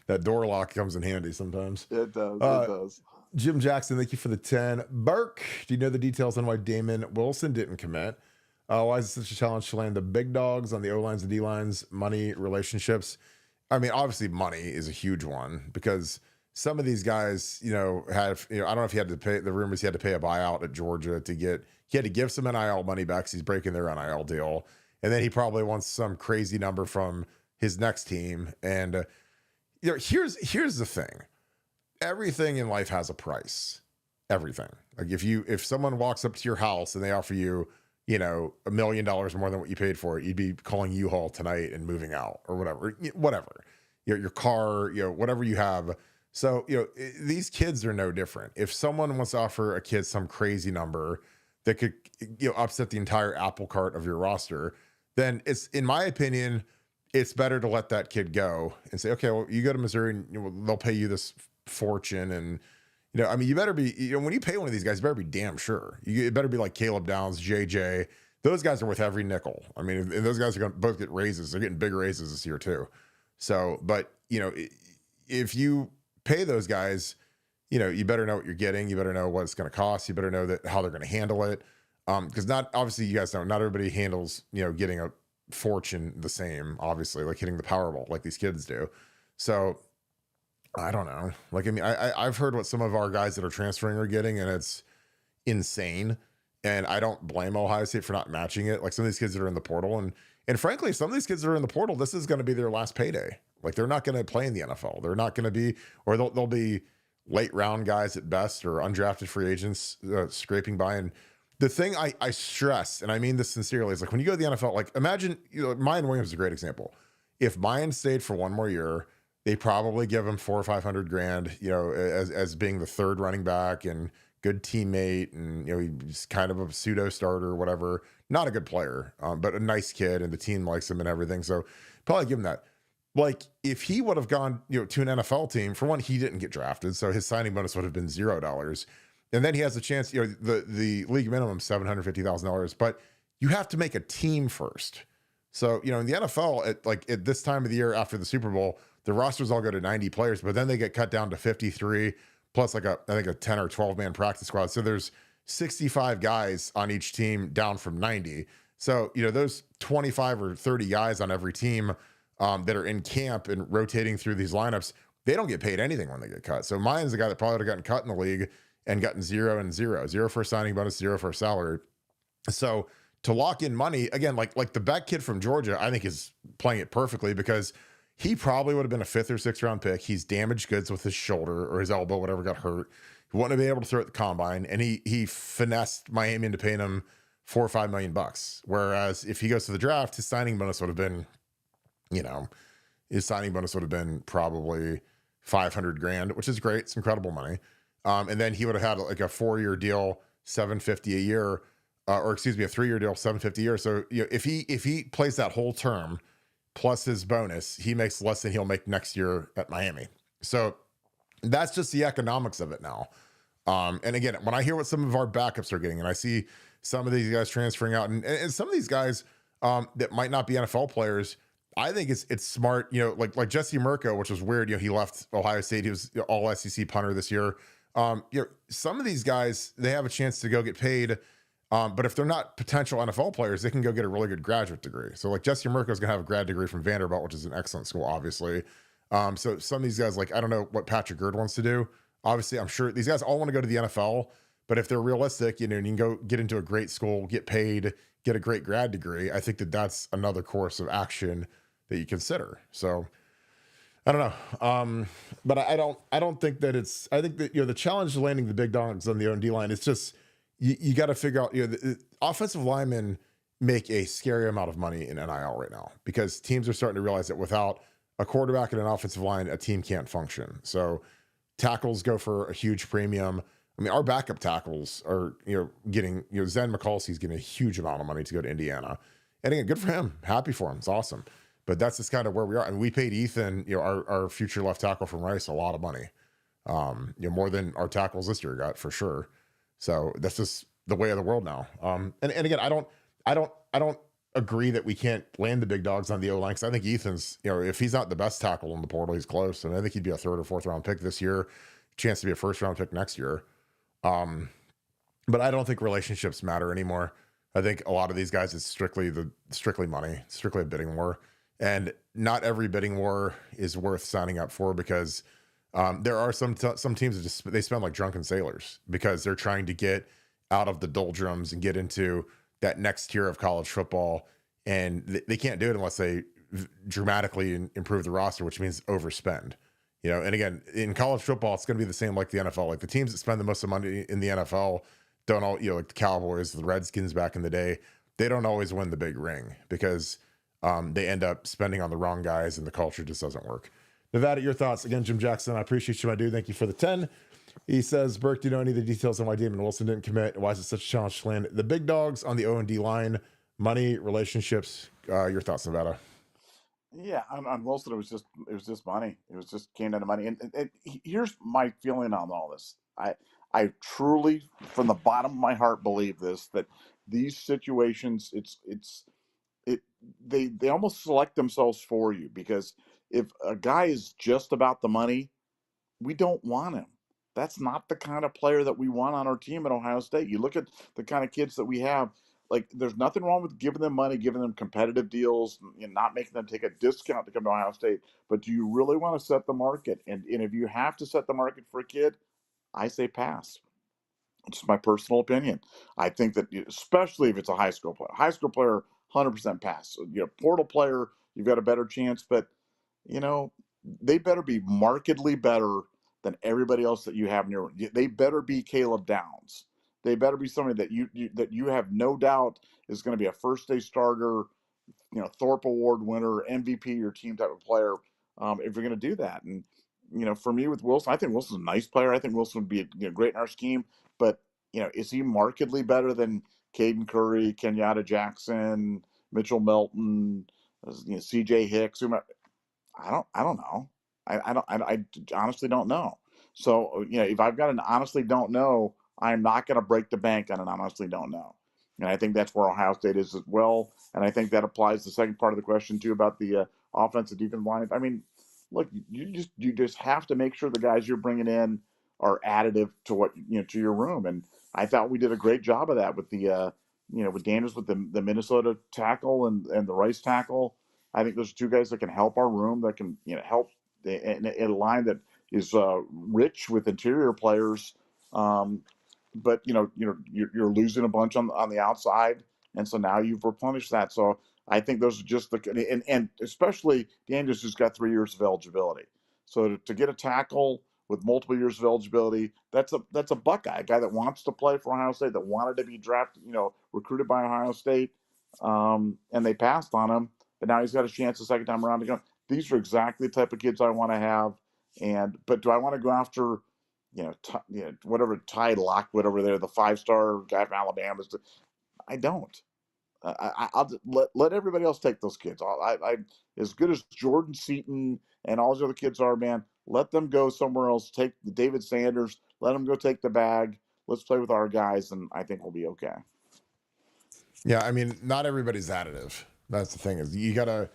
Speaker 1: That door lock comes in handy sometimes.
Speaker 2: It does. It does.
Speaker 1: Jim Jackson, thank you for the 10. Burke, do you know the details on why Damon Wilson didn't commit? Why is it such a challenge to land the big dogs on the O lines and D lines? Money, relationships. I mean, obviously, money is a huge one because some of these guys, have, I don't know if he had to pay, the rumors he had to pay a buyout at Georgia he had to give some NIL money back because he's breaking their NIL deal. And then he probably wants some crazy number from his next team. And, here's the thing. Everything in life has a price. Everything. Like if someone walks up to your house and they offer you, $1 million more than what you paid for it, you'd be calling U-Haul tonight and moving out or whatever, your car, whatever you have. So, these kids are no different. If someone wants to offer a kid some crazy number that could, upset the entire apple cart of your roster, then it's, in my opinion, it's better to let that kid go and say, okay, well, you go to Missouri and they'll pay you this fortune. And, you better be, when you pay one of these guys, you better be damn sure. It better be like Caleb Downs, JJ. Those guys are worth every nickel. I mean, and those guys are going to both get raises. They're getting big raises this year too. So, but, if you pay those guys, you better know what you're getting. You better know what it's going to cost. You better know how they're going to handle it. Because obviously you guys know, not everybody handles, getting a fortune the same, obviously, like hitting the Powerball like these kids do. So I don't know. Like, I mean, I've heard what some of our guys that are transferring are getting, and it's insane. And I don't blame Ohio State for not matching it. Like some of these kids that are in the portal, and frankly, some of these kids that are in the portal, this is going to be their last payday. Like they're not going to play in the NFL. They're not going to be, or they'll be late round guys at best or undrafted free agents scraping by. And the thing I stress, and I mean this sincerely, is like when you go to the NFL, like imagine, Mayan Williams is a great example. If Mayan stayed for one more year, they probably give him $400,000 or $500,000, as being the third running back and good teammate. And, he's kind of a pseudo starter or whatever, not a good player, but a nice kid and the team likes him and everything. So probably give him that. Like if he would have gone, to an NFL team, for one, he didn't get drafted. So his signing bonus would have been $0. And then he has a chance, the league minimum $750,000, but you have to make a team first. So, in the NFL at this time of the year after the Super Bowl, the rosters all go to 90 players, but then they get cut down to 53 plus I think a 10 or 12 man practice squad. So there's 65 guys on each team down from 90. So, those 25 or 30 guys on every team that are in camp and rotating through these lineups, they don't get paid anything when they get cut. So Mayan's the guy that probably would have gotten cut in the league and gotten 0 and 0 for a signing bonus, 0 for a salary. So to lock in money again, like the Beck kid from Georgia, I think is playing it perfectly because he probably would have been a 5th or 6th round pick. He's damaged goods with his shoulder or his elbow, whatever got hurt. He wouldn't have been able to throw at the combine, and he finessed Miami into paying him $4 or $5 million. Whereas if he goes to the draft, his signing bonus would have been, probably $500,000, which is great. It's incredible money. And then he would have had like a 4-year deal, $750,000 a year, a 3-year deal, $750,000 a year. So if he plays that whole term plus his bonus, he makes less than he'll make next year at Miami. So that's just the economics of it now. And again, when I hear what some of our backups are getting, and I see some of these guys transferring out, and some of these guys that might not be NFL players, I think it's smart. Like Jesse Mirko, which was weird. He left Ohio State. He was all SEC punter this year. Some of these guys, they have a chance to go get paid. But if they're not potential NFL players, they can go get a really good graduate degree. So like Jesse Mirko is going to have a grad degree from Vanderbilt, which is an excellent school, obviously. So some of these guys, like, I don't know what Patrick Gerd wants to do. Obviously, I'm sure these guys all want to go to the NFL, But if they're realistic, and you can go get into a great school, get paid, get a great grad degree, I think that that's another course of action that you consider. So I don't know. But I don't think that I think that, the challenge of landing the big dogs on the O&D line is just, you got to figure out, the offensive linemen make a scary amount of money in NIL right now, because teams are starting to realize that without a quarterback and an offensive line, a team can't function. So tackles go for a huge premium. I mean, our backup tackles are, getting, Zen McCulsey's getting a huge amount of money to go to Indiana. And again, good for him. Happy for him. It's awesome. But that's just kind of where we are. And we paid Ethan, our future left tackle from Rice, a lot of money. More than our tackles this year got, for sure. So that's just the way of the world now. And again, I don't agree that we can't land the big dogs on the O line, because I think Ethan's, if he's not the best tackle in the portal, he's close. And I think he'd be a 3rd or 4th round pick this year, chance to be a 1st round pick next year. But I don't think relationships matter anymore. I think a lot of these guys, it's strictly money, strictly a bidding war. And not every bidding war is worth signing up for, because there are some teams that they spend like drunken sailors, because they're trying to get out of the doldrums and get into that next tier of college football. And they can't do it unless they dramatically improve the roster, which means overspend. And again, in college football, it's going to be the same like the NFL. Like the teams that spend the most of money in the NFL don't all, like the Cowboys, the Redskins back in the day, they don't always win the big ring, because they end up spending on the wrong guys and the culture just doesn't work. Nevada, your thoughts? Again, Jim Jackson, I appreciate you, my dude. Thank you for the 10. He says, Burke, do you know any of the details on why Damon Wilson didn't commit? Why is it such a challenge to land the big dogs on the O&D line? Money, relationships, your thoughts, Nevada?
Speaker 2: Yeah, on Wilson, it was just money. It was just came down to money. And here's my feeling on all this. I truly, from the bottom of my heart, believe this, that these situations, they almost select themselves for you, because if a guy is just about the money, we don't want him. That's not the kind of player that we want on our team at Ohio State. You look at the kind of kids that we have, like there's nothing wrong with giving them money, giving them competitive deals, and not making them take a discount to come to Ohio State. But do you really want to set the market? And if you have to set the market for a kid, I say pass. It's my personal opinion. I think that, especially if it's a high school player, 100% pass. So, portal player, you've got a better chance, but they better be markedly better than everybody else that you have in your. They better be Caleb Downs. They better be somebody that you have no doubt is going to be a first day starter, Thorpe Award winner, MVP, your team type of player. If you're going to do that, and for me with Wilson, I think Wilson's a nice player. I think Wilson would be great in our scheme. But is he markedly better than Caden Curry, Kenyatta Jackson, Mitchell Melton, C.J. Hicks? I don't know. I honestly don't know. So if I've got an honestly don't know, I'm not going to break the bank on an honestly don't know. And I think that's where Ohio State is as well. And I think that applies to the second part of the question too, about the offensive defensive line. I mean, look, you just have to make sure the guys you're bringing in are additive to what to your room. And I thought we did a great job of that with the with Daniels, with the Minnesota tackle and the Rice tackle. I think those are two guys that can help our room, that can help in a line that is rich with interior players. But you're losing a bunch on the outside, and so now you've replenished that. So I think those are just and especially Daniels, who's got 3 years of eligibility. So to get a tackle with multiple years of eligibility, that's a Buckeye, a guy that wants to play for Ohio State, that wanted to be drafted, recruited by Ohio State, and they passed on him. But now he's got a chance the second time around to go. These are exactly the type of kids I want to have. But do I want to go after, whatever Ty Lock, whatever they're, the 5-star guy from Alabama? I don't. I'll let everybody else take those kids. I as good as Jordan Seaton and all those other kids are, man, let them go somewhere else. Take David Sanders. Let them go take the bag. Let's play with our guys, and I think we'll be okay.
Speaker 1: Yeah, I mean, not everybody's additive. That's the thing, is you gotta,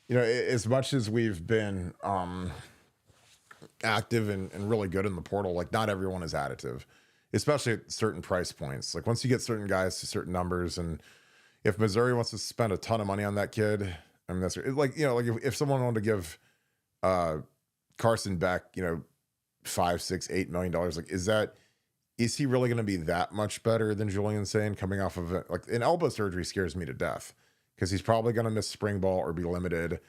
Speaker 1: as much as we've been active and really good in the portal, like not everyone is additive, especially at certain price points. Like once you get certain guys to certain numbers, and if Missouri wants to spend a ton of money on that kid, I mean, that's like, like if someone wanted to give Carson Beck, $5, $6, $8 million, like, is that is he really going to be that much better than Julian Sane coming off of like an elbow surgery? Scares me to death because he's probably going to miss spring ball or be limited,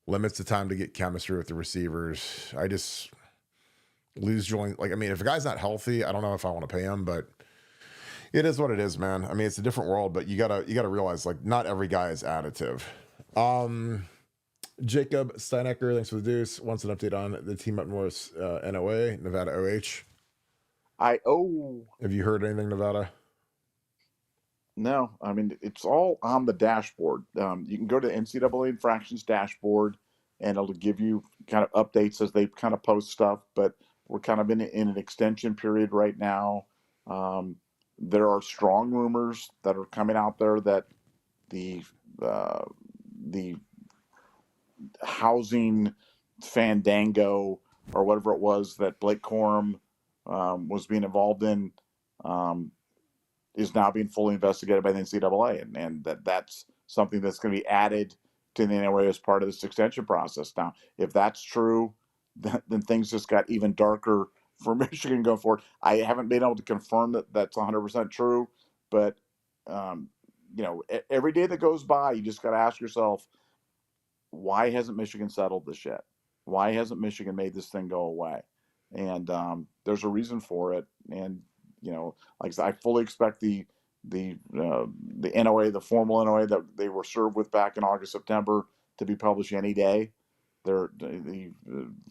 Speaker 1: limits the time to get chemistry with the receivers. I just lose Julian. Like, I mean, if a guy's not healthy, I don't know if I want to pay him, but it is what it is, man. I mean, it's a different world, but you gotta realize like not every guy is additive. Jacob Steinecker, thanks for the deuce. Wants an update on the team up north, NOA, Nevada OH. Have you heard anything, Nevada?
Speaker 2: No, I mean, it's all on the dashboard. You can go to the NCAA infractions dashboard, and it'll give you kind of updates as they kind of post stuff. But we're kind of in an extension period right now. There are strong rumors that are coming out there that the housing fandango or whatever it was that Blake Corum was being involved in is now being fully investigated by the NCAA, and that's something that's going to be added to the NOA as part of this extension process. Now, if that's true, then things just got even darker for Michigan going forward. I haven't been able to confirm that that's 100% true, but every day that goes by, you just got to ask yourself, why hasn't Michigan settled this yet? Why hasn't Michigan made this thing go away? And there's a reason for it. And like I said, I fully expect the NOA, the formal NOA that they were served with back in August, September, to be published any day. The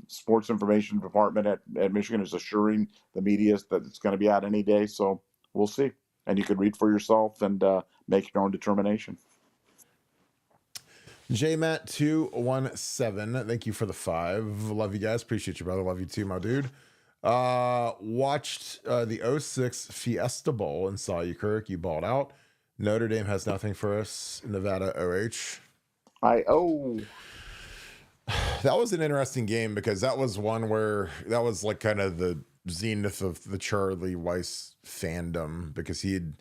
Speaker 2: sports information department at Michigan is assuring the media that it's going to be out any day. So we'll see. And you can read for yourself and make your own determination.
Speaker 1: JMatt217, thank you for the 5. Love you guys. Appreciate you, brother. Love you too, my dude. Watched the 06 Fiesta Bowl and saw you, Kirk. You balled out. Notre Dame has nothing for us. Nevada OH. That was an interesting game because that was one where that was like kind of the zenith of the Charlie Weiss fandom because he'd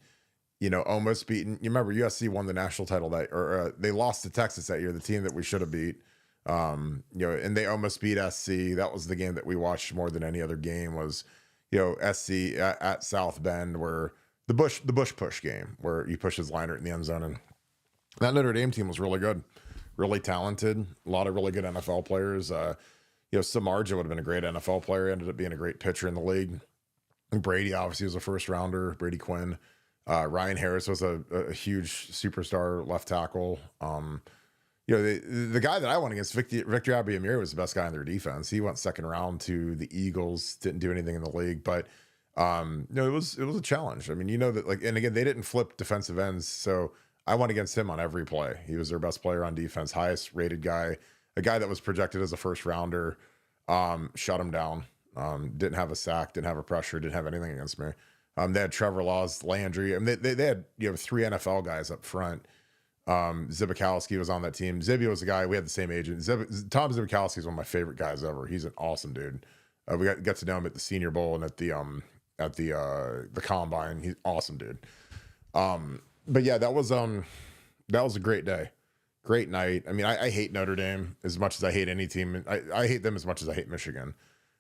Speaker 1: almost beaten. You remember USC won the national title they lost to Texas that year, the team that we should have beat. And they almost beat SC. That was the game that we watched more than any other game was, SC at South Bend, where the Bush push game where you push his liner in the end zone. And that Notre Dame team was really good, really talented, a lot of really good NFL players. Samardzija would have been a great NFL player, ended up being a great pitcher in the league. And Brady obviously was a first rounder, Brady Quinn. Ryan Harris was a huge superstar left tackle. The guy that I went against, Victor Abiamir, was the best guy in their defense. He went second round to the Eagles, didn't do anything in the league, but it was a challenge. I mean, that and again, they didn't flip defensive ends, so I went against him on every play. He was their best player on defense, highest rated guy, a guy that was projected as a first rounder. Shut him down. Didn't have a sack, didn't have a pressure, didn't have anything against me. They had Trevor Laws, Landry. I mean, they had 3 NFL guys up front. Zibikowski was on that team. Zibby was the guy. We had the same agent. Tom Zibikowski is one of my favorite guys ever. He's an awesome dude. We got to know him at the Senior Bowl and at the Combine. He's awesome dude. But yeah, that was a great day, great night. I mean, I hate Notre Dame as much as I hate any team. I hate them as much as I hate Michigan.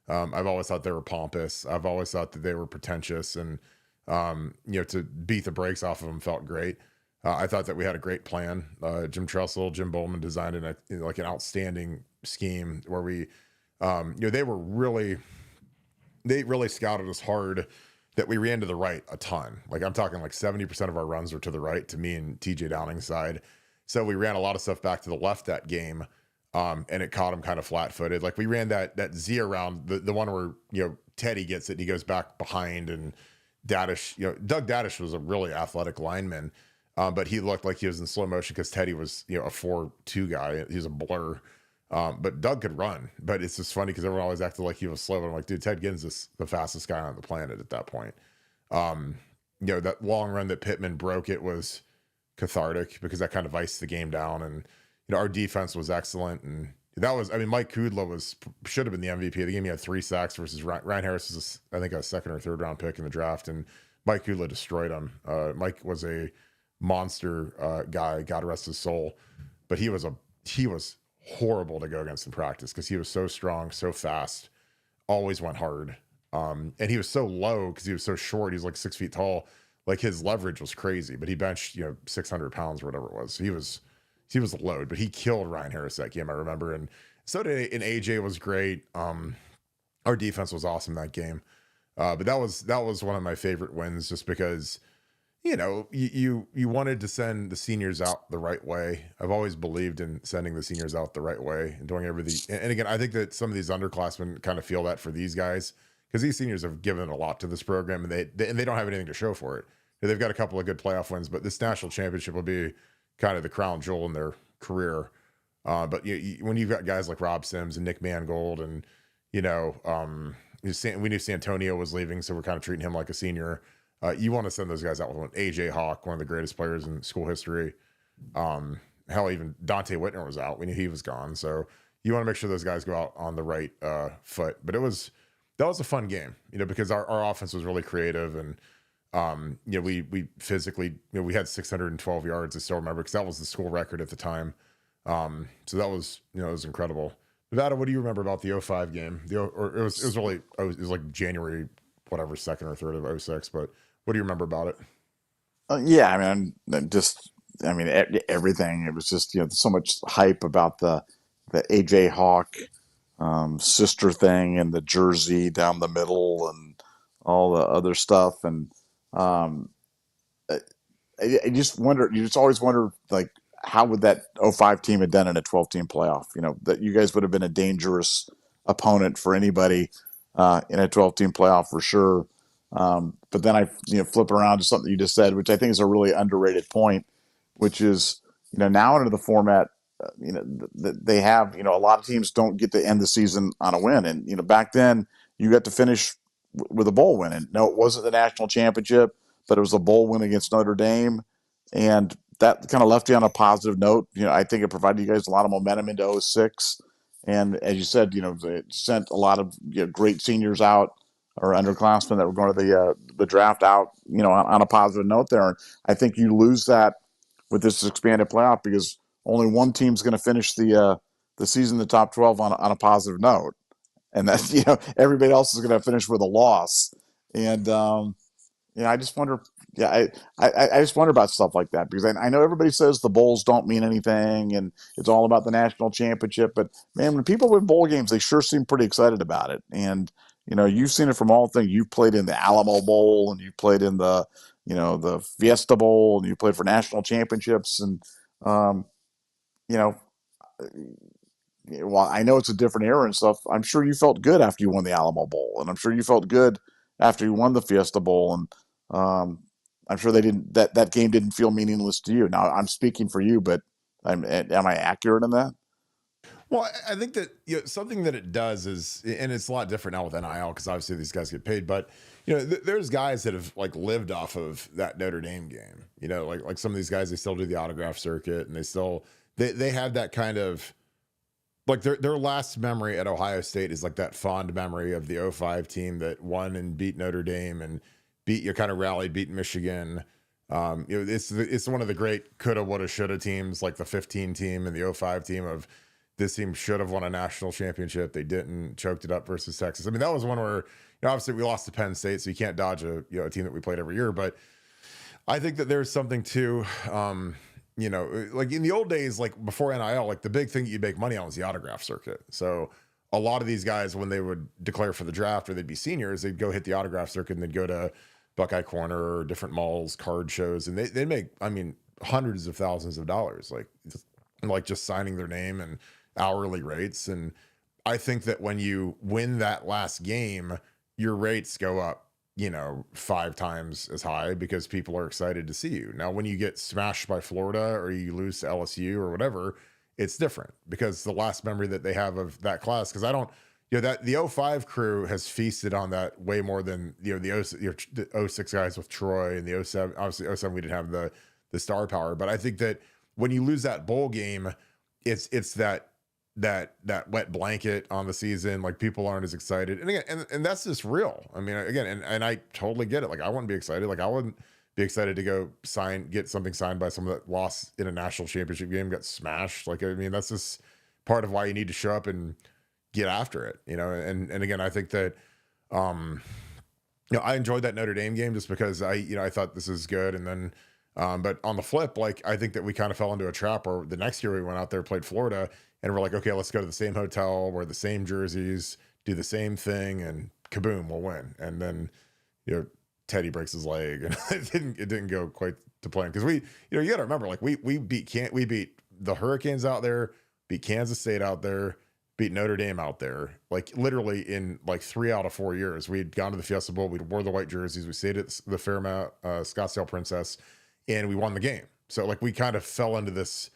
Speaker 1: I've always thought they were pompous. I've always thought that they were pretentious, and to beat the brakes off of them felt great. I thought that we had a great plan. Jim Tressel, Jim Bowman designed an outstanding scheme where we, they really scouted us hard that we ran to the right a ton. Like I'm talking like 70% of our runs were to the right to me and TJ Downing's side. So we ran a lot of stuff back to the left that game. And it caught him kind of flat-footed. Like we ran that Z around the one where Teddy gets it and he goes back behind, and Dadish, Doug Dadish was a really athletic lineman, but he looked like he was in slow motion because Teddy was a 4.2 guy. He was a blur, but Doug could run. But it's just funny because everyone always acted like he was slow. But I'm like, dude, Ted Ginn's the fastest guy on the planet at that point. That long run that Pittman broke, it was cathartic because that kind of iced the game down, and our defense was excellent, and that was, Mike Kudla should have been the MVP of the game. He had 3 sacks versus Ryan Harris was, I think, a 2nd or 3rd round pick in the draft, and Mike Kudla destroyed him. Mike was a monster guy, God rest his soul, but he was horrible to go against in practice because he was so strong, so fast, always went hard. And he was so low because he was so short. He's like 6 feet tall. Like his leverage was crazy, but he benched 600 pounds or whatever it was. So he was a load, but he killed Ryan Harris that game. I remember, and so did and AJ was great. Our defense was awesome that game. But that was one of my favorite wins just because you wanted to send the seniors out the right way. I've always believed in sending the seniors out the right way and doing everything. And again, I think that some of these underclassmen kind of feel that for these guys because these seniors have given a lot to this program and they don't have anything to show for it. They've got a couple of good playoff wins, but this national championship will be kind of the crown jewel in their career. But when you've got guys like Rob Sims and Nick Mangold and you know, we knew Santonio was leaving, so we're kind of treating him like a senior. You want to send those guys out with one. AJ Hawk, one of the greatest players in school history. Hell, even Dante Whitner was out. We knew he was gone. So you want to make sure those guys go out on the right foot. But that was a fun game, because our offense was really creative and we physically, we had 612 yards. I still remember because that was the school record at the time. So that was, it was incredible. Nevada, what do you remember about the '05 game? Or it was like January, whatever, 2nd or 3rd of '06. But what do you remember about it?
Speaker 2: Yeah, I mean, everything. It was just so much hype about the AJ Hawk sister thing and the jersey down the middle and all the other stuff. And I just wonder. You just always wonder, like, how would that '05 team have done in a 12-team playoff? That you guys would have been a dangerous opponent for anybody in a 12-team playoff for sure. But then I flip around to something you just said, which I think is a really underrated point, which is now under the format, they have a lot of teams don't get to end the season on a win, and back then you got to finish with a bowl win. And no, it wasn't the national championship, but it was a bowl win against Notre Dame, and that kind of left you on a positive note. I think it provided you guys a lot of momentum into '06, and as you said, it sent a lot of great seniors out or underclassmen that were going to the draft out, on a positive note there. And I think you lose that with this expanded playoff because only one team's going to finish the season in the top 12 on a positive note, and that's everybody else is going to finish with a loss. And I just wonder. Yeah, I just wonder about stuff like that because I know everybody says the bowls don't mean anything and it's all about the national championship. But man, when people win bowl games, they sure seem pretty excited about it. And you've seen it from all things. You've played in the Alamo Bowl and you played in the Fiesta Bowl and you played for national championships. And you know, well, I know it's a different era and stuff. I'm sure you felt good after you won the Alamo Bowl, and I'm sure you felt good after you won the Fiesta Bowl. And I'm sure that game didn't feel meaningless to you. Now I'm speaking for you, but am I accurate in that?
Speaker 1: Well, I think that something that it does is, and it's a lot different now with NIL because obviously these guys get paid, but there's guys that have like lived off of that Notre Dame game. Like some of these guys, they still do the autograph circuit, and they have that kind of like their last memory at Ohio State is like that fond memory of the '05 team that won and beat Notre Dame and kind of rallied, beat Michigan. It's one of the great coulda, woulda, shoulda teams, like the '15 team and the '05 team of. This team should have won a national championship. They didn't, choked it up versus Texas. I mean, that was one where, obviously we lost to Penn State, so you can't dodge a team that we played every year. But I think that there's something to, like in the old days, like before NIL, like the big thing that you make money on was the autograph circuit. So a lot of these guys, when they would declare for the draft or they'd be seniors, they'd go hit the autograph circuit and they'd go to Buckeye Corner or different malls, card shows, and they'd make, hundreds of thousands of dollars, like just signing their name and hourly rates. And I think that when you win that last game, your rates go up, 5 times as high because people are excited to see you. Now, when you get smashed by Florida or you lose to LSU or whatever, it's different because the last memory that they have of that class, because I don't, that the '05 crew has feasted on that way more than, the '06 guys with Troy and the '07, obviously '07, we didn't have the star power. But I think that when you lose that bowl game, it's that wet blanket on the season. Like people aren't as excited. And again, and that's just real. I mean, again, and I totally get it. Like I wouldn't be excited. Like I wouldn't be excited to go get something signed by someone that lost in a national championship game, got smashed. Like, that's just part of why you need to show up and get after it, and again, I think that I enjoyed that Notre Dame game just because I thought this is good. And then, but on the flip, like, I think that we kind of fell into a trap where the next year we went out there, played Florida, and we're like, okay, let's go to the same hotel, wear the same jerseys, do the same thing, and kaboom, we'll win. And then, Teddy breaks his leg, and it didn't go quite to plan, because you got to remember, like, we beat the Hurricanes out there, beat Kansas State out there, beat Notre Dame out there, like literally in like 3 out of 4 years. We'd gone to the Fiesta Bowl, we wore the white jerseys, we stayed at the Fairmount Scottsdale Princess, and we won the game. So like we kind of fell into this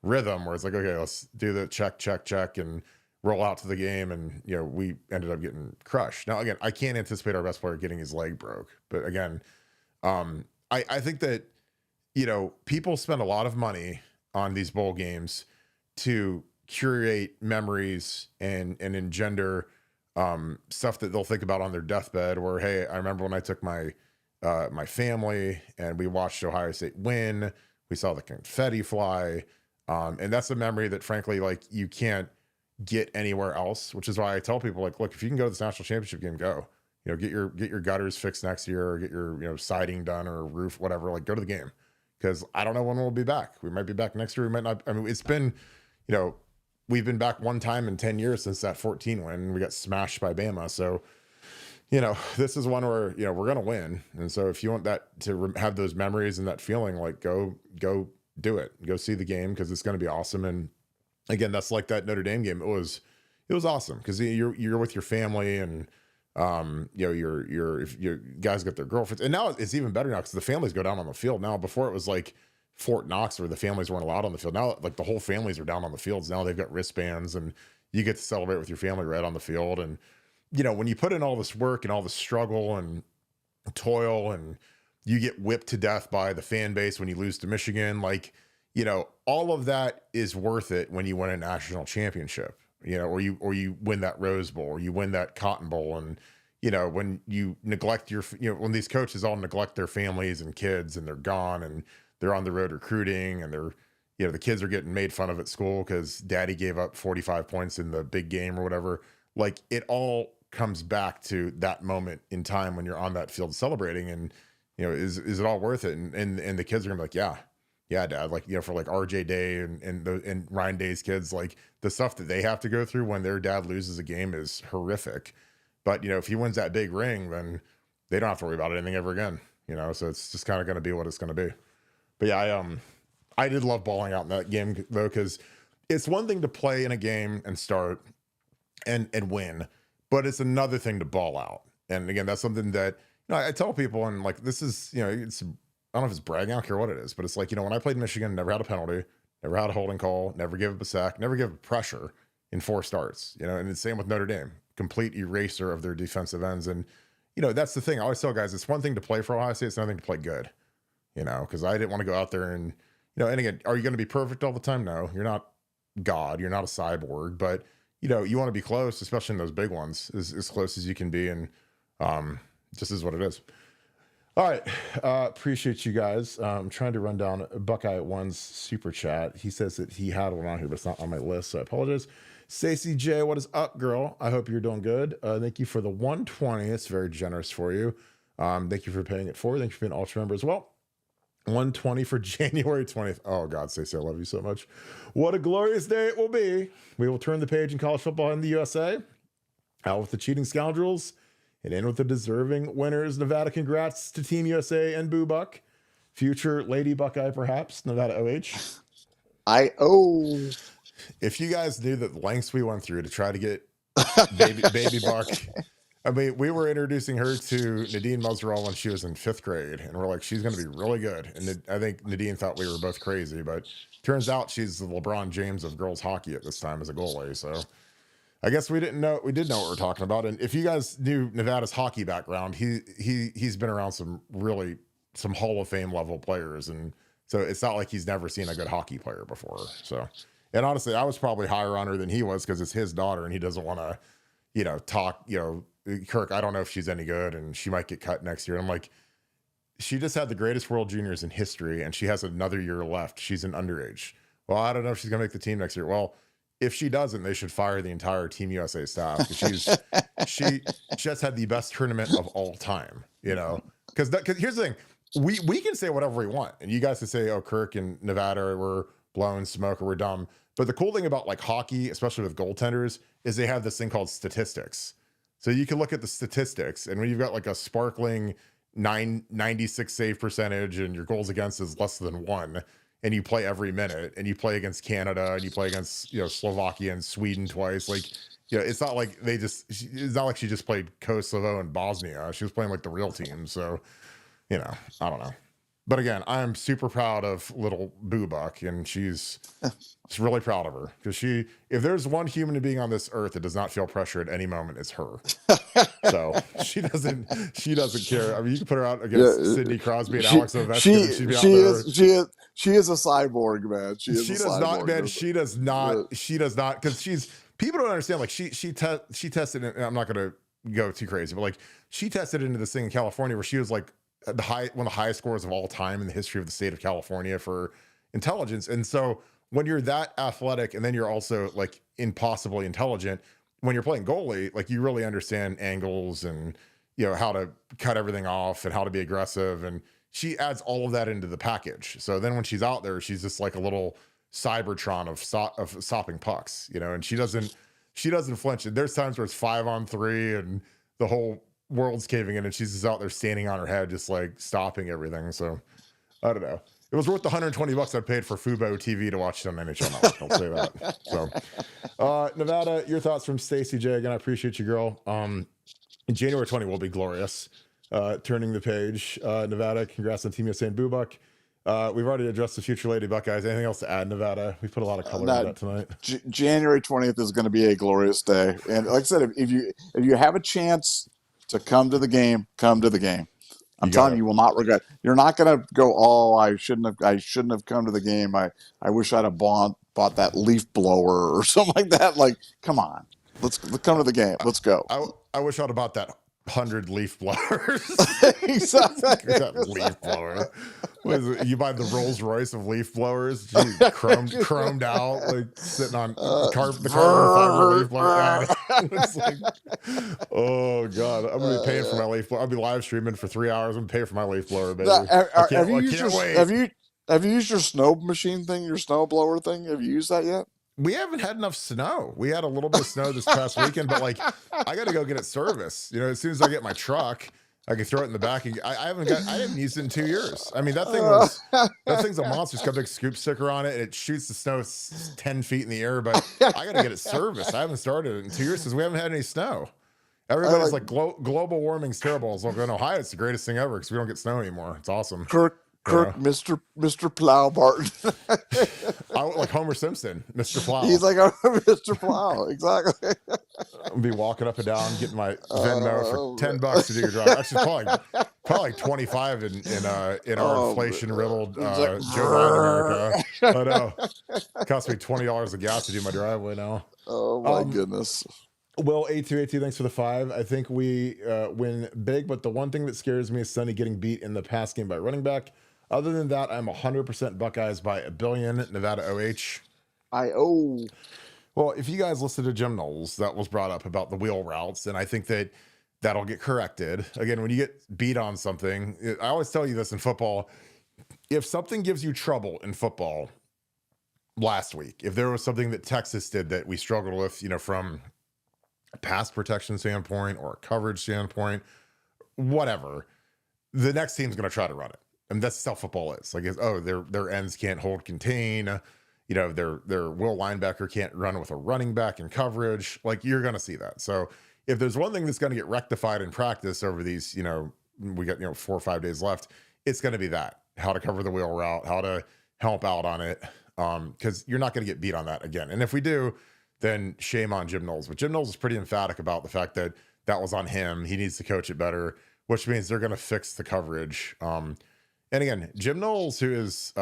Speaker 1: rhythm where it's like, okay, let's do the check, and roll out to the game. And, we ended up getting crushed. Now, again, I can't anticipate our best player getting his leg broke. But again, I think that, people spend a lot of money on these bowl games to curate memories and engender stuff that they'll think about on their deathbed, where, hey, I remember when I took my family and we watched Ohio State win, we saw the confetti fly. And that's a memory that, frankly, like, you can't get anywhere else, which is why I tell people, like, look, if you can go to this national championship game, go. Get your gutters fixed next year, or get your siding done, or roof, whatever. Like, go to the game, because I don't know when we'll be back. We might be back next year. We might not. I mean, it's been, we've been back one time in 10 years since that 14 win. We got smashed by Bama. So, this is one where, we're going to win. And so if you want that to have those memories and that feeling, like, go do it. Go see the game, because it's going to be awesome. And again, that's like that Notre Dame game. It was awesome, because you're with your family, and if your guys got their girlfriends, and now it's even better now, because the families go down on the field now. Before it was like Fort Knox, where the families weren't allowed on the field. Now, like, the whole families are down on the fields. Now they've got wristbands, and you get to celebrate with your family right on the field. And when you put in all this work and all this struggle and toil, and you get whipped to death by the fan base when you lose to Michigan, like, all of that is worth it when you win a national championship, or you win that Rose Bowl, or you win that Cotton Bowl. And, when you neglect when these coaches all neglect their families and kids, and they're gone, and they're on the road recruiting, and they're, the kids are getting made fun of at school because daddy gave up 45 points in the big game or whatever. Like, it all comes back to that moment in time when you're on that field celebrating. And, is it all worth it? And the kids are gonna be like, yeah, dad, like, for like RJ Day and Ryan Day's kids, like, the stuff that they have to go through when their dad loses a game is horrific. But, if he wins that big ring, then they don't have to worry about anything ever again, so it's just kind of going to be what it's going to be. But yeah, I did love balling out in that game, though, because it's one thing to play in a game and start and win, but it's another thing to ball out. And again, that's something that, I tell people, and like, this is, it's, I don't know if it's bragging, I don't care what it is, but it's like, when I played Michigan, never had a penalty, never had a holding call, never gave up a sack, never gave up pressure in 4 starts, and it's same with Notre Dame, complete eraser of their defensive ends. And, that's the thing. I always tell guys, it's one thing to play for Ohio State, it's another thing to play good, because I didn't want to go out there and, and again, are you going to be perfect all the time? No, you're not God, you're not a cyborg, but, you want to be close, especially in those big ones, as close as you can be. And just is what it is. All right. Appreciate you guys. I'm trying to run down Buckeye at One's super chat. He says that he had one on here, but it's not on my list, so I apologize. Stacey J, what is up, girl? I hope you're doing good. Thank you for the 120. It's very generous for you. Thank you for paying it forward. Thank you for being an Ultra member as well. 120 for January 20th. Oh, God, Stacey, I love you so much. What a glorious day it will be. We will turn the page in college football in the USA. Out with the cheating scoundrels and in with the deserving winners. Nevada, congrats to Team USA and Boo Buck. Future Lady Buckeye, perhaps. Nevada OH. If you guys knew the lengths we went through to try to get baby Buck. I mean, we were introducing her to Nadine Muzzerall when she was in 5th grade, and we're like, she's going to be really good. And I think Nadine thought we were both crazy, but turns out she's the LeBron James of girls hockey at this time as a goalie. So I guess we did know what we're talking about. And if you guys knew Nevada's hockey background, he's been around some Hall of Fame level players. And so it's not like he's never seen a good hockey player before. So, and honestly, I was probably higher on her than he was because it's his daughter and he doesn't want to, talk, Kirk, I don't know if she's any good and she might get cut next year. I'm like, she just had the greatest World Juniors in history and she has another year left. She's an underage. Well, I don't know if she's going to make the team next year. Well, If she doesn't, they should fire the entire Team USA staff. She just had the best tournament of all time, you know. Because here's the thing, we can say whatever we want, and you guys can say, oh, Kirk and Nevada were blowing smoke or we're dumb. But the cool thing about like hockey, especially with goaltenders, is they have this thing called statistics. So you can look at the statistics, and when you've got like a sparkling 96 save percentage and your goals against is less than 1, and you play every minute, and you play against Canada, and you play against, you know, Slovakia and Sweden twice, like, you know, it's not like it's not like she just played Kosovo and Bosnia. She was playing like the real team. So, you know, I don't know. But again, I'm super proud of little Boo Buck, and she's really proud of her, because if there's one human being on this earth that does not feel pressure at any moment, it's her. So she doesn't care. I mean, you can put her out against Sidney Crosby and Alex Ovechkin, and she'd be out there.
Speaker 3: She is a cyborg, man. She
Speaker 1: does not, man. She does not, because people don't understand. Like she tested, and I'm not going to go too crazy, but like she tested into this thing in California where she was like one of the highest scores of all time in the history of the state of California for intelligence. And so when you're that athletic, and then you're also like impossibly intelligent, when you're playing goalie, like you really understand angles and, you know, how to cut everything off and how to be aggressive. And she adds all of that into the package. So then when she's out there, she's just like a little Cybertron of stopping pucks, you know, and she doesn't flinch. And there's times where it's 5-on-3 and the whole world's caving in, and she's just out there standing on her head, just like stopping everything. So I don't know. It was worth the $120 I paid for Fubo TV to watch it on NHL Network. I'll say that. So, Nevada, your thoughts from Stacey J. Again, I appreciate you, girl. January 20 will be glorious. Turning the page. Nevada, congrats on Team USA and Boo Buck. We've already addressed the future Lady Buckeyes. Anything else to add, Nevada? We put a lot of color into that tonight.
Speaker 3: January 20th is going to be a glorious day. And like I said, if you have a chance to come to the game, come to the game. I'm telling you, you will not regret. You're not going to go, oh, I shouldn't have come to the game. I wish I'd have bought that leaf blower or something like that. Like, come on, let's come to the game. Let's go.
Speaker 1: I wish I'd have bought that 100 leaf blowers.
Speaker 3: Exactly.
Speaker 1: That leaf blower. What is it? You buy the Rolls Royce of leaf blowers, chromed out, like sitting on the carbon fiber leaf blower. It's like, oh god, I'm gonna be paying for my leaf blower. I'll be live streaming for 3 hours. I'm gonna pay for my leaf blower, baby.
Speaker 3: Have you used your snow machine thing, your snow blower thing? Have you used that yet?
Speaker 1: We haven't had enough snow. We had a little bit of snow this past weekend, but like I got to go get it serviced. You know, as soon as I get my truck, I can throw it in the back. And I haven't used it in 2 years. I mean, that thing's a monster. It's got a big scoop sticker on it. And it shoots the snow 10 feet in the air, but I got to get it serviced. I haven't started it in 2 years because we haven't had any snow. Everybody's like global warming's terrible. It's like in Ohio, it's the greatest thing ever because we don't get snow anymore. It's awesome.
Speaker 3: Kirk, Mr. Plow Barton.
Speaker 1: I like Homer Simpson, Mr. Plow.
Speaker 3: He's like Mr. Plow, exactly.
Speaker 1: I'll be walking up and down, getting my Venmo for $10 to do your drive. Actually, probably like 25 in our inflation-riddled Joe Biden America. I know. It cost me $20 of gas to do my driveway now.
Speaker 3: Oh my goodness.
Speaker 1: Well, 8282, thanks for the 5. I think we win big, but the one thing that scares me is Sonny getting beat in the pass game by running back. Other than that, I'm 100% Buckeyes by a billion. Nevada OH. Well, if you guys listen to Jim Knowles, that was brought up about the wheel routes, and I think that'll get corrected. Again, when you get beat on something, I always tell you this in football, if something gives you trouble in football last week, if there was something that Texas did that we struggled with, you know, from a pass protection standpoint or a coverage standpoint, whatever, the next team's going to try to run it. And that's how football is. Like, their ends can't hold contain. You know, their will linebacker can't run with a running back in coverage. Like, you're going to see that. So if there's one thing that's going to get rectified in practice over these, you know, we got, 4 or 5 days left, it's going to be that, how to cover the wheel route, how to help out on it. Because you're not going to get beat on that again. And if we do, then shame on Jim Knowles. But Jim Knowles is pretty emphatic about the fact that was on him. He needs to coach it better, which means they're going to fix the coverage. And again, Jim Knowles, who is,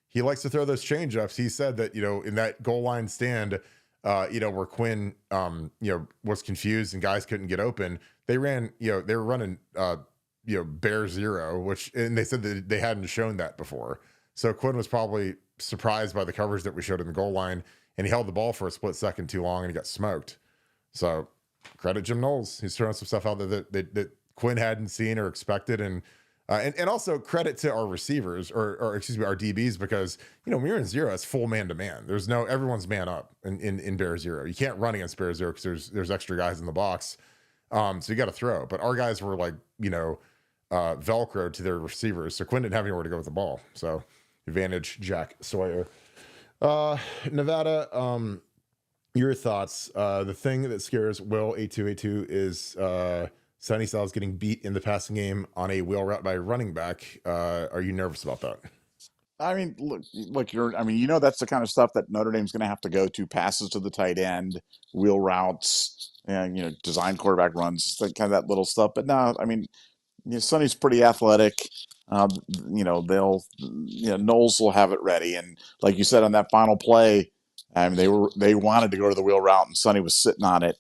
Speaker 1: he likes to throw those change ups. He said that, in that goal line stand, where Quinn, was confused and guys couldn't get open, they ran, they were running, bear zero, and they said that they hadn't shown that before. So Quinn was probably surprised by the coverage that we showed in the goal line. and he held the ball for a split second too long and he got smoked. So credit Jim Knowles. He's throwing some stuff out there that Quinn hadn't seen or expected. And also credit to our receivers or excuse me, our DBs, because, when you're in zero, it's full man to man. Everyone's man up in bear zero. You can't run against bear zero because there's extra guys in the box. So you got to throw, but our guys were like, Velcro to their receivers. So Quinn didn't have anywhere to go with the ball. So advantage Jack Sawyer. Nevada, your thoughts. The thing that scares Will 8282 is Sonny Styles getting beat in the passing game on a wheel route by a running back. Are you nervous about that?
Speaker 3: I mean, look, that's the kind of stuff that Notre Dame's going to have to go to: passes to the tight end, wheel routes, and design quarterback runs, kind of that little stuff. But no, I mean, Sonny's pretty athletic. Knowles will have it ready, and like you said on that final play, I mean, they wanted to go to the wheel route, and Sonny was sitting on it.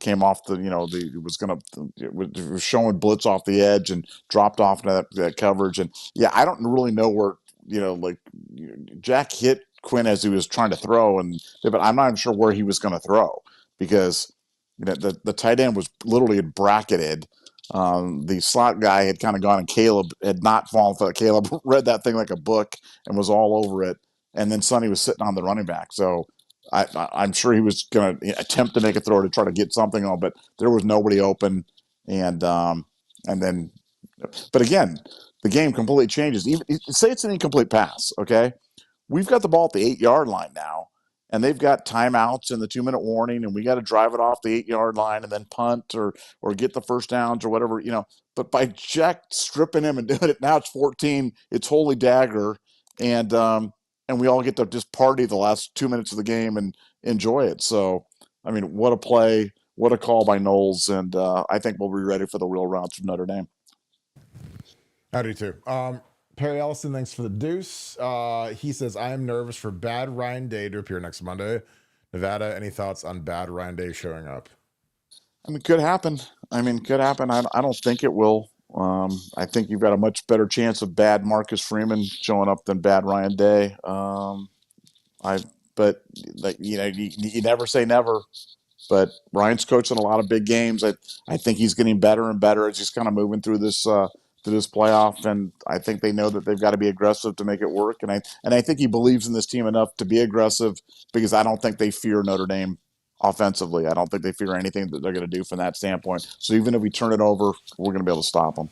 Speaker 3: Came off it was showing blitz off the edge and dropped off into that coverage. And yeah, I don't really know where, Jack hit Quinn as he was trying to throw, but I'm not even sure where he was going to throw, because the tight end was literally bracketed. The slot guy had kind of gone, and Caleb had not fallen for it. Caleb read that thing like a book and was all over it. And then Sonny was sitting on the running back. So I'm sure he was going to attempt to make a throw to try to get something on, but there was nobody open. And then, but again, the game completely changes. Even say it's an incomplete pass, okay? We've got the ball at the 8-yard line now, and they've got timeouts and the 2-minute warning, and we got to drive it off the 8-yard line and then punt or get the first downs or whatever, But by Jack stripping him and doing it, now it's 14. It's holy dagger, and we all get to just party the last 2 minutes of the game and enjoy it. So, I mean, what a play, what a call by Knowles, and I think we'll be ready for the wheel routes from Notre Dame.
Speaker 1: I do too. Perry Ellison, thanks for the deuce. He says, I am nervous for Bad Ryan Day to appear next Monday. Nevada, any thoughts on Bad Ryan Day showing up?
Speaker 3: I mean, could happen. I don't think it will. I think you've got a much better chance of bad Marcus Freeman showing up than bad Ryan Day. But you never say never. But Ryan's coaching a lot of big games. I think he's getting better and better as he's kind of moving through this playoff, and I think they know that they've got to be aggressive to make it work. And I think he believes in this team enough to be aggressive, because I don't think they fear Notre Dame offensively. I don't think they fear anything that they're going to do from that standpoint. So even if we turn it over, we're going to be able to stop them.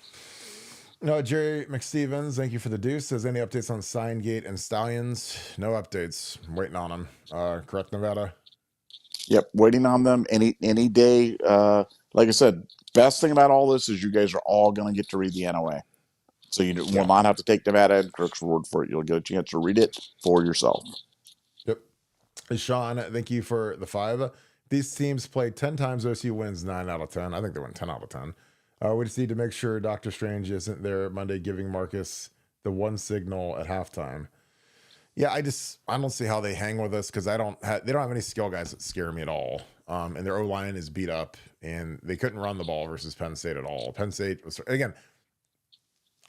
Speaker 1: No, Jerry McStevens, thank you for the deuce. Says, any updates on Signgate and Stallions? No updates. I'm waiting on them. Correct, Nevada?
Speaker 3: Yep, waiting on them any day. Like I said, best thing about all this is you guys are all going to get to read the NOA. So you will not have to take Nevada and Kirk's word for it. You'll get a chance to read it for yourself.
Speaker 1: Yep. Sean, thank you for the 5. These teams play 10 times. OSU wins 9 out of 10. I think they win 10 out of 10. We just need to make sure Dr. Strange isn't there Monday giving Marcus the one signal at halftime. Yeah, I don't see how they hang with us, because they don't have any skill guys that scare me at all. And their O-line is beat up, and they couldn't run the ball versus Penn State at all. Penn State was, again,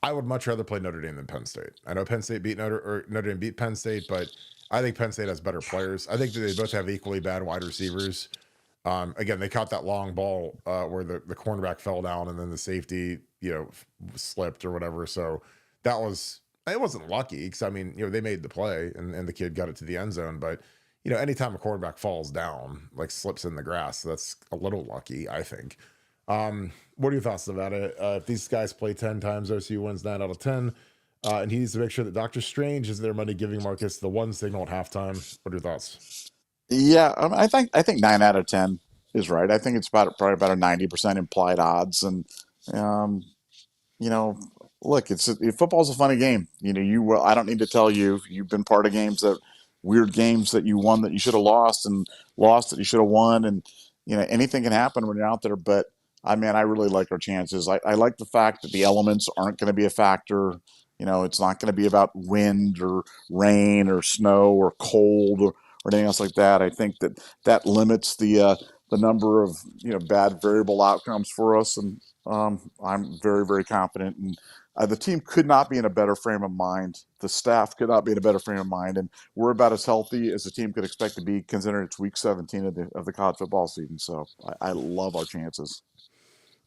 Speaker 1: I would much rather play Notre Dame than Penn State. I know Penn State beat Notre Dame beat Penn State, but I think Penn State has better players. I think that they both have equally bad wide receivers. Again, they caught that long ball where the cornerback fell down and then the safety, slipped or whatever. So it wasn't lucky, because they made the play and the kid got it to the end zone. But anytime a quarterback falls down, like slips in the grass, that's a little lucky, I think. What are your thoughts about it? If these guys play 10 times, OSU wins 9 out of 10. And he needs to make sure that Dr. Strange is there Monday giving Marcus the one signal at halftime. What are your thoughts?
Speaker 3: Yeah, I think 9 out of 10 is right. I think it's probably about a 90% implied odds, and look, football's a funny game. I don't need to tell you. You've been part of weird games that you won that you should have lost, and lost that you should have won, and anything can happen when you're out there. But I really like our chances. I like the fact that the elements aren't going to be a factor. It's not going to be about wind or rain or snow or cold or anything else like that. I think that limits the number of bad variable outcomes for us, and I'm very, very confident in The team could not be in a better frame of mind. The staff could not be in a better frame of mind, and we're about as healthy as the team could expect to be, considering it's week 17 of the college football season. So I love our chances.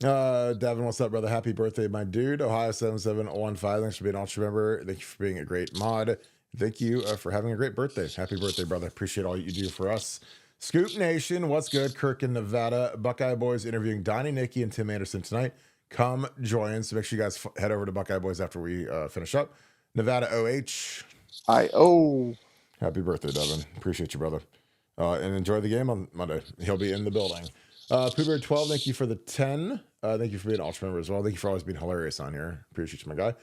Speaker 1: Devin, what's up, brother? Happy birthday, my dude. Ohio 7715. Thanks for being an ultra member. Thank you for being a great mod. Thank you for having a great birthday. Happy birthday, brother. Appreciate all you do for us. Scoop Nation, what's good? Kirk in Nevada. Buckeye Boys interviewing Donnie Nicky and Tim Anderson tonight. Come join. So make sure you guys head over to Buckeye Boys after we finish up. Nevada OH. Happy birthday, Devin. Appreciate you, brother. And enjoy the game on Monday. He'll be in the building. Poohbeard 12, thank you for the 10. Thank you for being an ultra member as well. Thank you for always being hilarious on here. Appreciate you, my guy.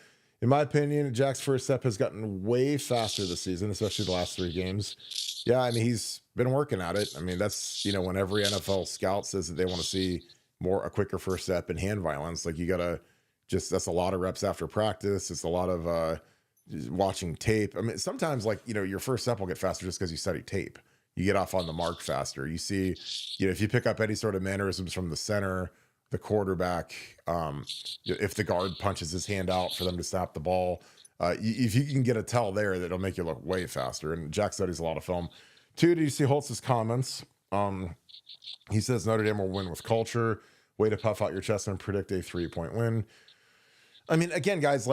Speaker 1: In my opinion, Jack's first step has gotten way faster this season, especially the last 3 games. Yeah, I mean, he's been working at it. I mean, that's, when every NFL scout says that they want to see a quicker first step in hand violence, like you got to that's a lot of reps after practice. It's a lot of watching tape. I mean, sometimes your first step will get faster just because you study tape. You get off on the mark faster. You see, if you pick up any sort of mannerisms from the center, the quarterback, if the guard punches his hand out for them to snap the ball, if you can get a tell there, that'll make you look way faster. And Jack studies a lot of film. 2, did you see Holtz's comments? He says Notre Dame will win with culture. Way to puff out your chest and predict a 3-point win. I mean, again, guys,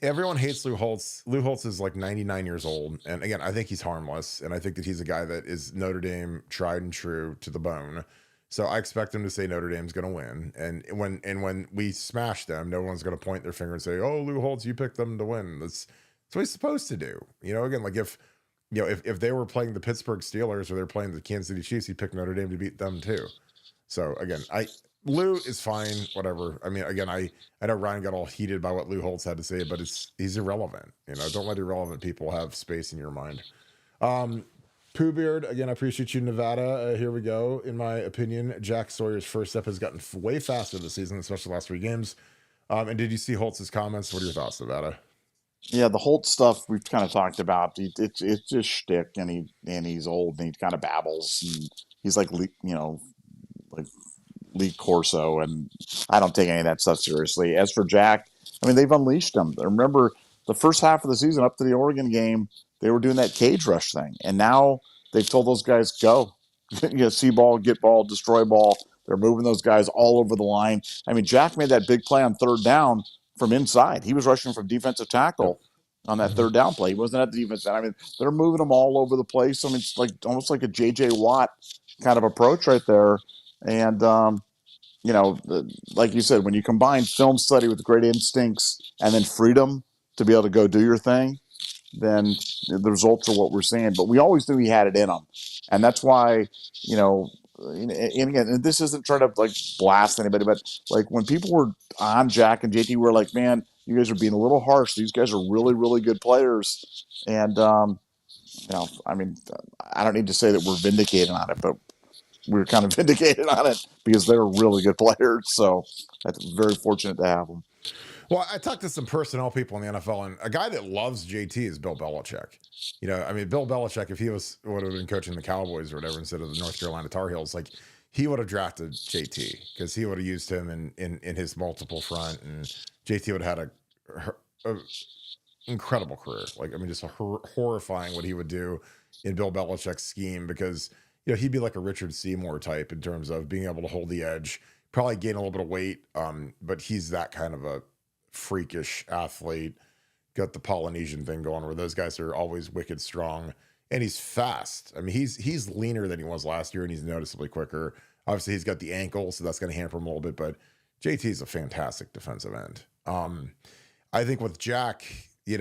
Speaker 1: everyone hates Lou Holtz. Lou Holtz is 99 years old. And again, I think he's harmless. And I think that he's a guy that is Notre Dame tried and true to the bone. So I expect him to say Notre Dame's going to win. And when we smash them, no one's going to point their finger and say, oh, Lou Holtz, you picked them to win. That's what he's supposed to do. Again, if they were playing the Pittsburgh Steelers or they're playing the Kansas City Chiefs, he'd pick Notre Dame to beat them too. So again, Lou is fine, whatever. I mean, again, I know Ryan got all heated by what Lou Holtz had to say, but he's irrelevant. Don't let irrelevant people have space in your mind. Pooh Beard, again, I appreciate you, Nevada. Here we go. In my opinion, Jack Sawyer's first step has gotten way faster this season, especially the last 3 games. And did you see Holtz's comments? What are your thoughts, Nevada?
Speaker 3: Yeah, the Holtz stuff we've kind of talked about. It's just shtick, and he's old and he kind of babbles, and he's like Lee Corso, and I don't take any of that stuff seriously. As for Jack, I mean, they've unleashed him. Remember the first half of the season up to the Oregon game, they were doing that cage rush thing, and now they've told those guys, go, see ball, get ball, destroy ball. They're moving those guys all over the line. I mean, Jack made that big play on 3rd down from inside. He was rushing from defensive tackle on that 3rd down play. He wasn't at the defense. I mean, they're moving them all over the place. I mean, it's almost like a J.J. Watt kind of approach right there. And, like you said, when you combine film study with great instincts and then freedom to be able to go do your thing, then the results are what we're seeing. But we always knew he had it in him. And that's why, and again, and this isn't trying to blast anybody, but when people were on Jack and JT, we're like, man, you guys are being a little harsh. These guys are really, really good players. And, I mean, I don't need to say that we're vindicated on it, but we're kind of vindicated on it because they're really good players. So that's very fortunate to have them.
Speaker 1: Well, I talked to some personnel people in the NFL, and a guy that loves JT is Bill Belichick. I mean, Bill Belichick, if he would have been coaching the Cowboys or whatever instead of the North Carolina Tar Heels, he would have drafted JT because he would have used him in his multiple front, and JT would have had a incredible career. Just horrifying what he would do in Bill Belichick's scheme because he'd be like a Richard Seymour type in terms of being able to hold the edge, probably gain a little bit of weight, but he's that kind of a freakish athlete, got the Polynesian thing going where those guys are always wicked strong, and he's fast. I mean, he's leaner than he was last year, and he's noticeably quicker. Obviously, he's got the ankle, so that's going to hamper him a little bit, but JT's a fantastic defensive end. I think with Jack, I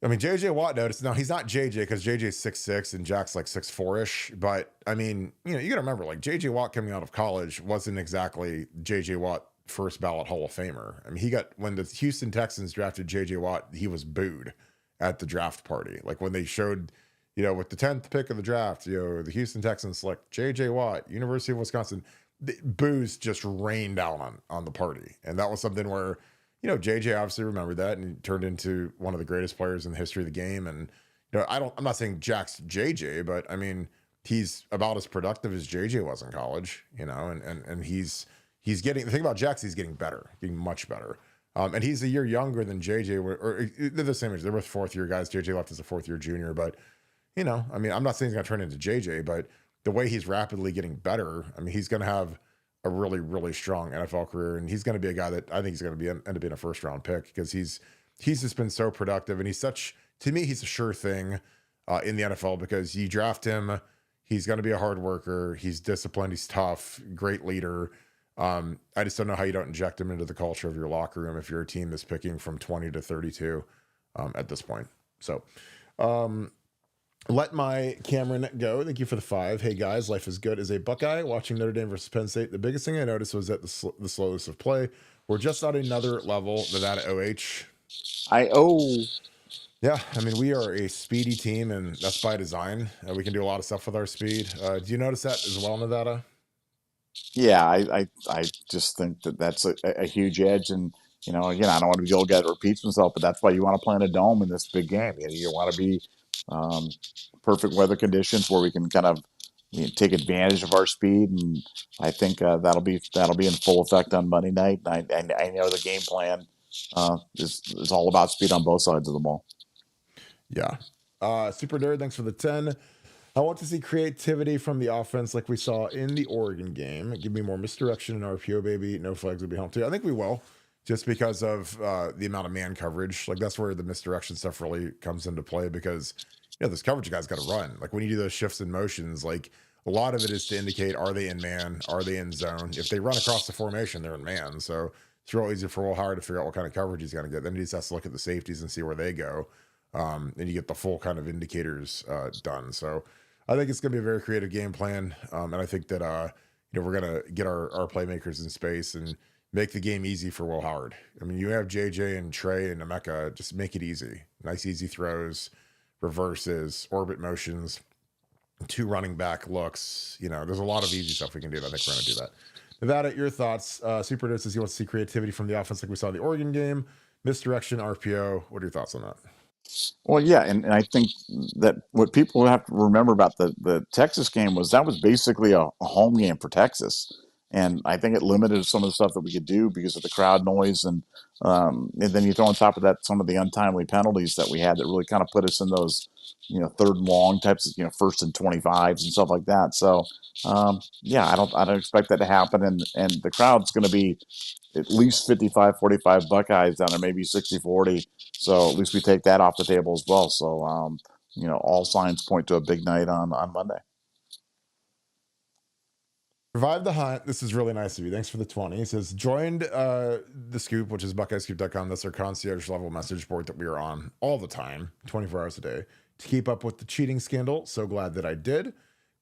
Speaker 1: mean, JJ Watt noticed. Now, he's not JJ because JJ's 6'6" and Jack's 6'4"-ish. But, I mean, you got to remember, JJ Watt coming out of college wasn't exactly JJ Watt first ballot Hall of Famer. I mean, when the Houston Texans drafted JJ Watt, he was booed at the draft party. When they showed, with the 10th pick of the draft, the Houston Texans select JJ Watt, University of Wisconsin, the boos just rained down on the party. And that was something where, JJ obviously remembered that and turned into one of the greatest players in the history of the game. And, I'm not saying Jack's JJ, but I mean, he's about as productive as JJ was in college, and he's getting, the thing about Jack's, he's getting better, getting much better. And he's a year younger than JJ, or they're the same age. They're both fourth-year guys. JJ left as a fourth-year junior, but I mean, I'm not saying he's going to turn into JJ, but the way he's rapidly getting better, I mean, he's going to have a really, really strong NFL career, and he's going to be a guy that I think he's going to end up being a first-round pick because he's just been so productive, and to me, he's a sure thing in the NFL because you draft him, he's going to be a hard worker, he's disciplined, he's tough, great leader. I just don't know how you don't inject him into the culture of your locker room if you're a team that's picking from 20 to 32 at this point. So, let my Cameron go. Thank you for the 5. Hey guys, life is good as a Buckeye. Watching Notre Dame versus Penn State, the biggest thing I noticed was that the slowness of play. We're just on another level. Nevada OH. Yeah, I mean, we are a speedy team, and that's by design. We can do a lot of stuff with our speed. Do you notice that as well, Nevada?
Speaker 3: Yeah, I just think that's a huge edge. And, again, I don't want to be the old guy that repeats himself, but that's why you want to play in a dome in this big game. You want to be perfect weather conditions where we can kind of take advantage of our speed. And I think that'll be in full effect on Monday night. I know the game plan is all about speed on both sides of the ball.
Speaker 1: Yeah. Super Nerd, thanks for the 10. I want to see creativity from the offense like we saw in the Oregon game. Give me more misdirection and RPO, baby. No flags would be helpful too. I think we will, just because of the amount of man coverage. Like, that's where the misdirection stuff really comes into play because, this coverage guy's got to run. Like, when you do those shifts and motions, like, a lot of it is to indicate, are they in man? Are they in zone? If they run across the formation, they're in man. So it's real easy for Will Howard to figure out what kind of coverage he's going to get. Then he just has to look at the safeties and see where they go. And you get the full kind of indicators done. So I think it's going to be a very creative game plan. And I think that, we're going to get our playmakers in space and make the game easy for Will Howard. I mean, you have JJ and Trey and Emeka, just make it easy. Nice, easy throws, reverses, orbit motions, 2 running back looks. There's a lot of easy stuff we can do. I think we're going to do that. Nevada, your thoughts? Super Nerd says he wants to see creativity from the offense like we saw in the Oregon game. Misdirection, RPO. What are your thoughts on that?
Speaker 3: Well, yeah, and I think that what people have to remember about the Texas game was that was basically a home game for Texas, and I think it limited some of the stuff that we could do because of the crowd noise, and then you throw on top of that some of the untimely penalties that we had that really kind of put us in those third and long types of first and 25s and stuff like that. So yeah, I don't expect that to happen, and the crowd's going to be at least 55-45 Buckeyes down there, maybe 60-40. So at least we take that off the table as well. So, all signs point to a big night on Monday.
Speaker 1: Revive the Hunt. This is really nice of you. Thanks for the 20. He says, joined the Scoop, which is BuckeyeScoop.com. That's our concierge level message board that we are on all the time, 24 hours a day, to keep up with the cheating scandal. So glad that I did.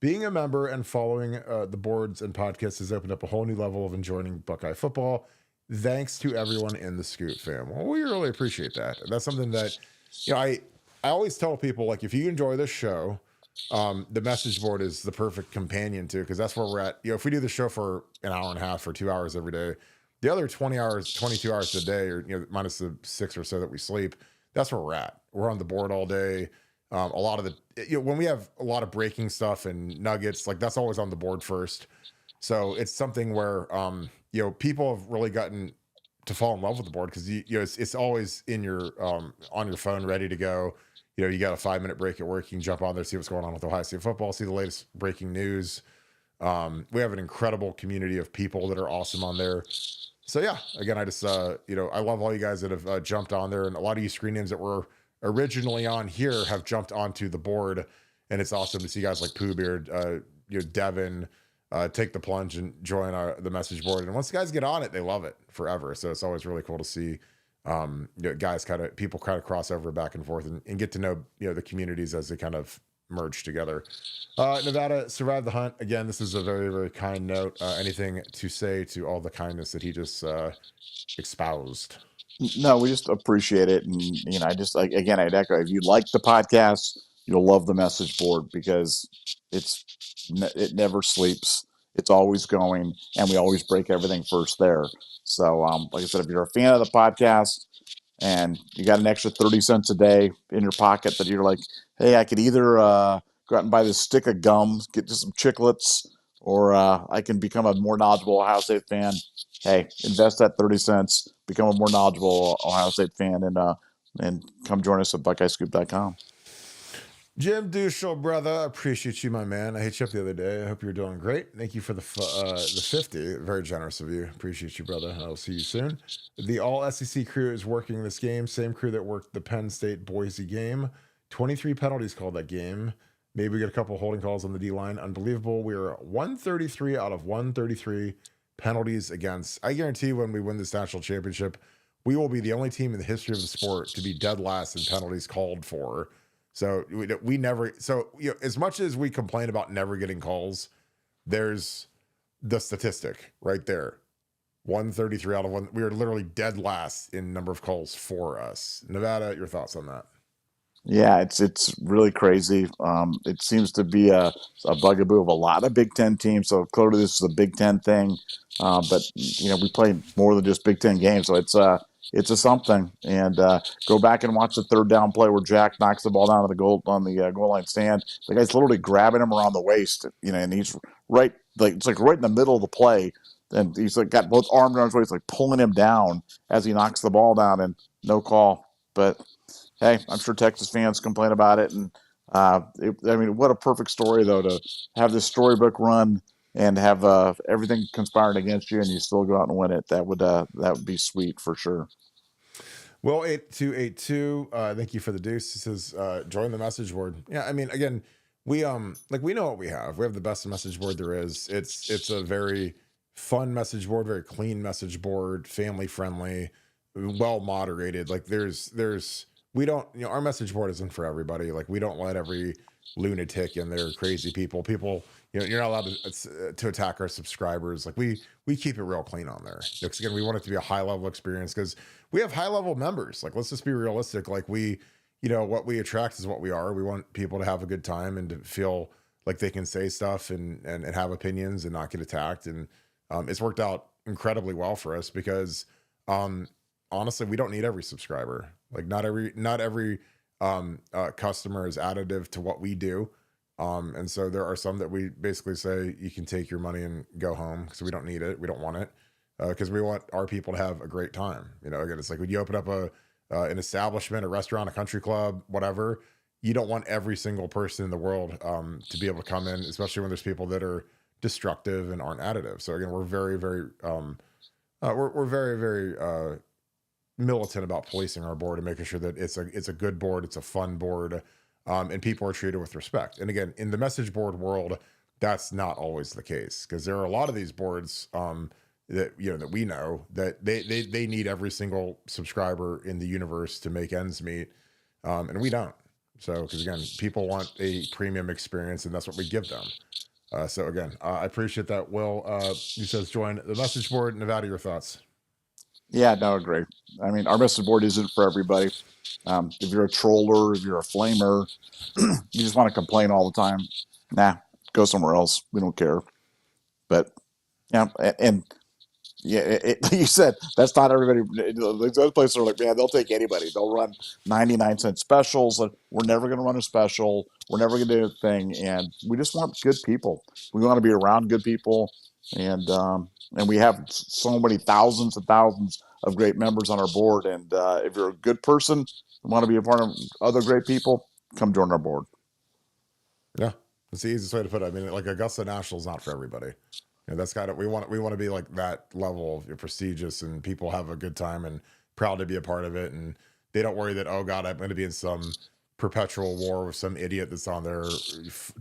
Speaker 1: Being a member and following the boards and podcasts has opened up a whole new level of enjoying Buckeye football. Thanks to everyone in the Scoop fam. Well, we really appreciate that. That's something that, I always tell people, like, if you enjoy this show, the message board is the perfect companion to, because that's where we're at. If we do the show for an hour and a half or 2 hours every day, the other 20 hours, 22 hours a day, or, minus the 6 or so that we sleep, that's where we're at. We're on the board all day. A lot of the, when we have a lot of breaking stuff and nuggets, like, that's always on the board first. So it's something where, people have really gotten to fall in love with the board because it's always in your on your phone, ready to go. You got a 5-minute break at work, you can jump on there, see what's going on with Ohio State football, see the latest breaking news. We have an incredible community of people that are awesome on there. So yeah, again, I just I love all you guys that have jumped on there, and a lot of you screen names that were originally on here have jumped onto the board, and it's awesome to see guys like Pooh Beard, Devin. Take the plunge and join the message board. And once guys get on it, they love it forever. So it's always really cool to see guys people kind of cross over back and forth and get to know, the communities as they kind of merge together. Nevada, survive the hunt. Again, this is a very, very kind note. Anything to say to all the kindness that he just espoused?
Speaker 3: No, we just appreciate it. And, I'd echo, if you like the podcast, you'll love the message board because it never sleeps. It's always going, and we always break everything first there. So, like I said, if you're a fan of the podcast and you got an extra 30 cents a day in your pocket that you're like, hey, I could either go out and buy this stick of gum, get just some chiclets, or I can become a more knowledgeable Ohio State fan. Hey, invest that 30 cents, become a more knowledgeable Ohio State fan, and come join us at BuckeyeScoop.com.
Speaker 1: Jim Dushel, brother, appreciate you, my man. I hit you up the other day. I hope you're doing great. Thank you for the 50. Very generous of you. Appreciate you, brother. I'll see you soon. The all SEC crew is working this game. Same crew that worked the Penn State Boise game. 23 penalties called that game. Maybe we get a couple holding calls on the D line. Unbelievable. We are 133 out of 133 penalties against. I guarantee when we win this national championship, we will be the only team in the history of the sport to be dead last in penalties called for. So we never. So as much as we complain about never getting calls, there's the statistic right there. 133 out of 1. We are literally dead last in number of calls for us. Nevada, your thoughts on that?
Speaker 3: Yeah, it's really crazy. It seems to be a bugaboo of a lot of Big Ten teams. So clearly this is a Big Ten thing. But we play more than just Big Ten games, so it's a something. And go back and watch the third down play where Jack knocks the ball down to the goal line stand. The guy's literally grabbing him around the waist, and he's right it's like right in the middle of the play, and he's like got both arms around his waist, like pulling him down as he knocks the ball down, and no call. But hey, I'm sure Texas fans complain about it, and what a perfect story though to have this storybook run and have everything conspiring against you, and you still go out and win it. That would be sweet for sure.
Speaker 1: Well, 8282, thank you for the deuce. He says, join the message board. Yeah, I mean, again, we we know what we have. We have the best message board there is. It's a very fun message board, very clean message board, family friendly, well moderated. Like we don't, our message board isn't for everybody. Like we don't let every lunatic and their crazy people, you're not allowed to attack our subscribers. Like we keep it real clean on there. Because again, we want it to be a high level experience because we have high level members. Like, let's just be realistic. Like what we attract is what we are. We want people to have a good time and to feel like they can say stuff and have opinions and not get attacked. And it's worked out incredibly well for us because honestly, we don't need every subscriber. Like not every customer is additive to what we do. And so there are some that we basically say you can take your money and go home because we don't need it. We don't want it because we want our people to have a great time. Again, it's like when you open up an establishment, a restaurant, a country club, whatever, you don't want every single person in the world to be able to come in, especially when there's people that are destructive and aren't additive. So again, we're very, very, we're very, very militant about policing our board and making sure that it's a good board, it's a fun board, and people are treated with respect. And again, in the message board world, that's not always the case because there are a lot of these boards that we know that they need every single subscriber in the universe to make ends meet, and we don't. So because again, people want a premium experience, and that's what we give them. So again, I appreciate that. Will he says join the message board. Nevada, your thoughts?
Speaker 3: Yeah, no, agree. I mean, our message board isn't for everybody. If you're a troller, if you're a flamer, you just want to complain all the time. Nah, go somewhere else. We don't care. But you said that's not everybody. Those places are like, man, they'll take anybody. They'll run 99-cent specials. We're never going to run a special. We're never going to do a thing. And we just want good people. We want to be around good people. And we have so many thousands and thousands of great members on our board. And if you're a good person and want to be a part of other great people, come join our board.
Speaker 1: Yeah, that's the easiest way to put it. I mean, like Augusta National is not for everybody. That's kind of we want to be like that level of prestigious, and people have a good time and proud to be a part of it, and they don't worry that, oh God, I'm going to be in some perpetual war with some idiot that's on there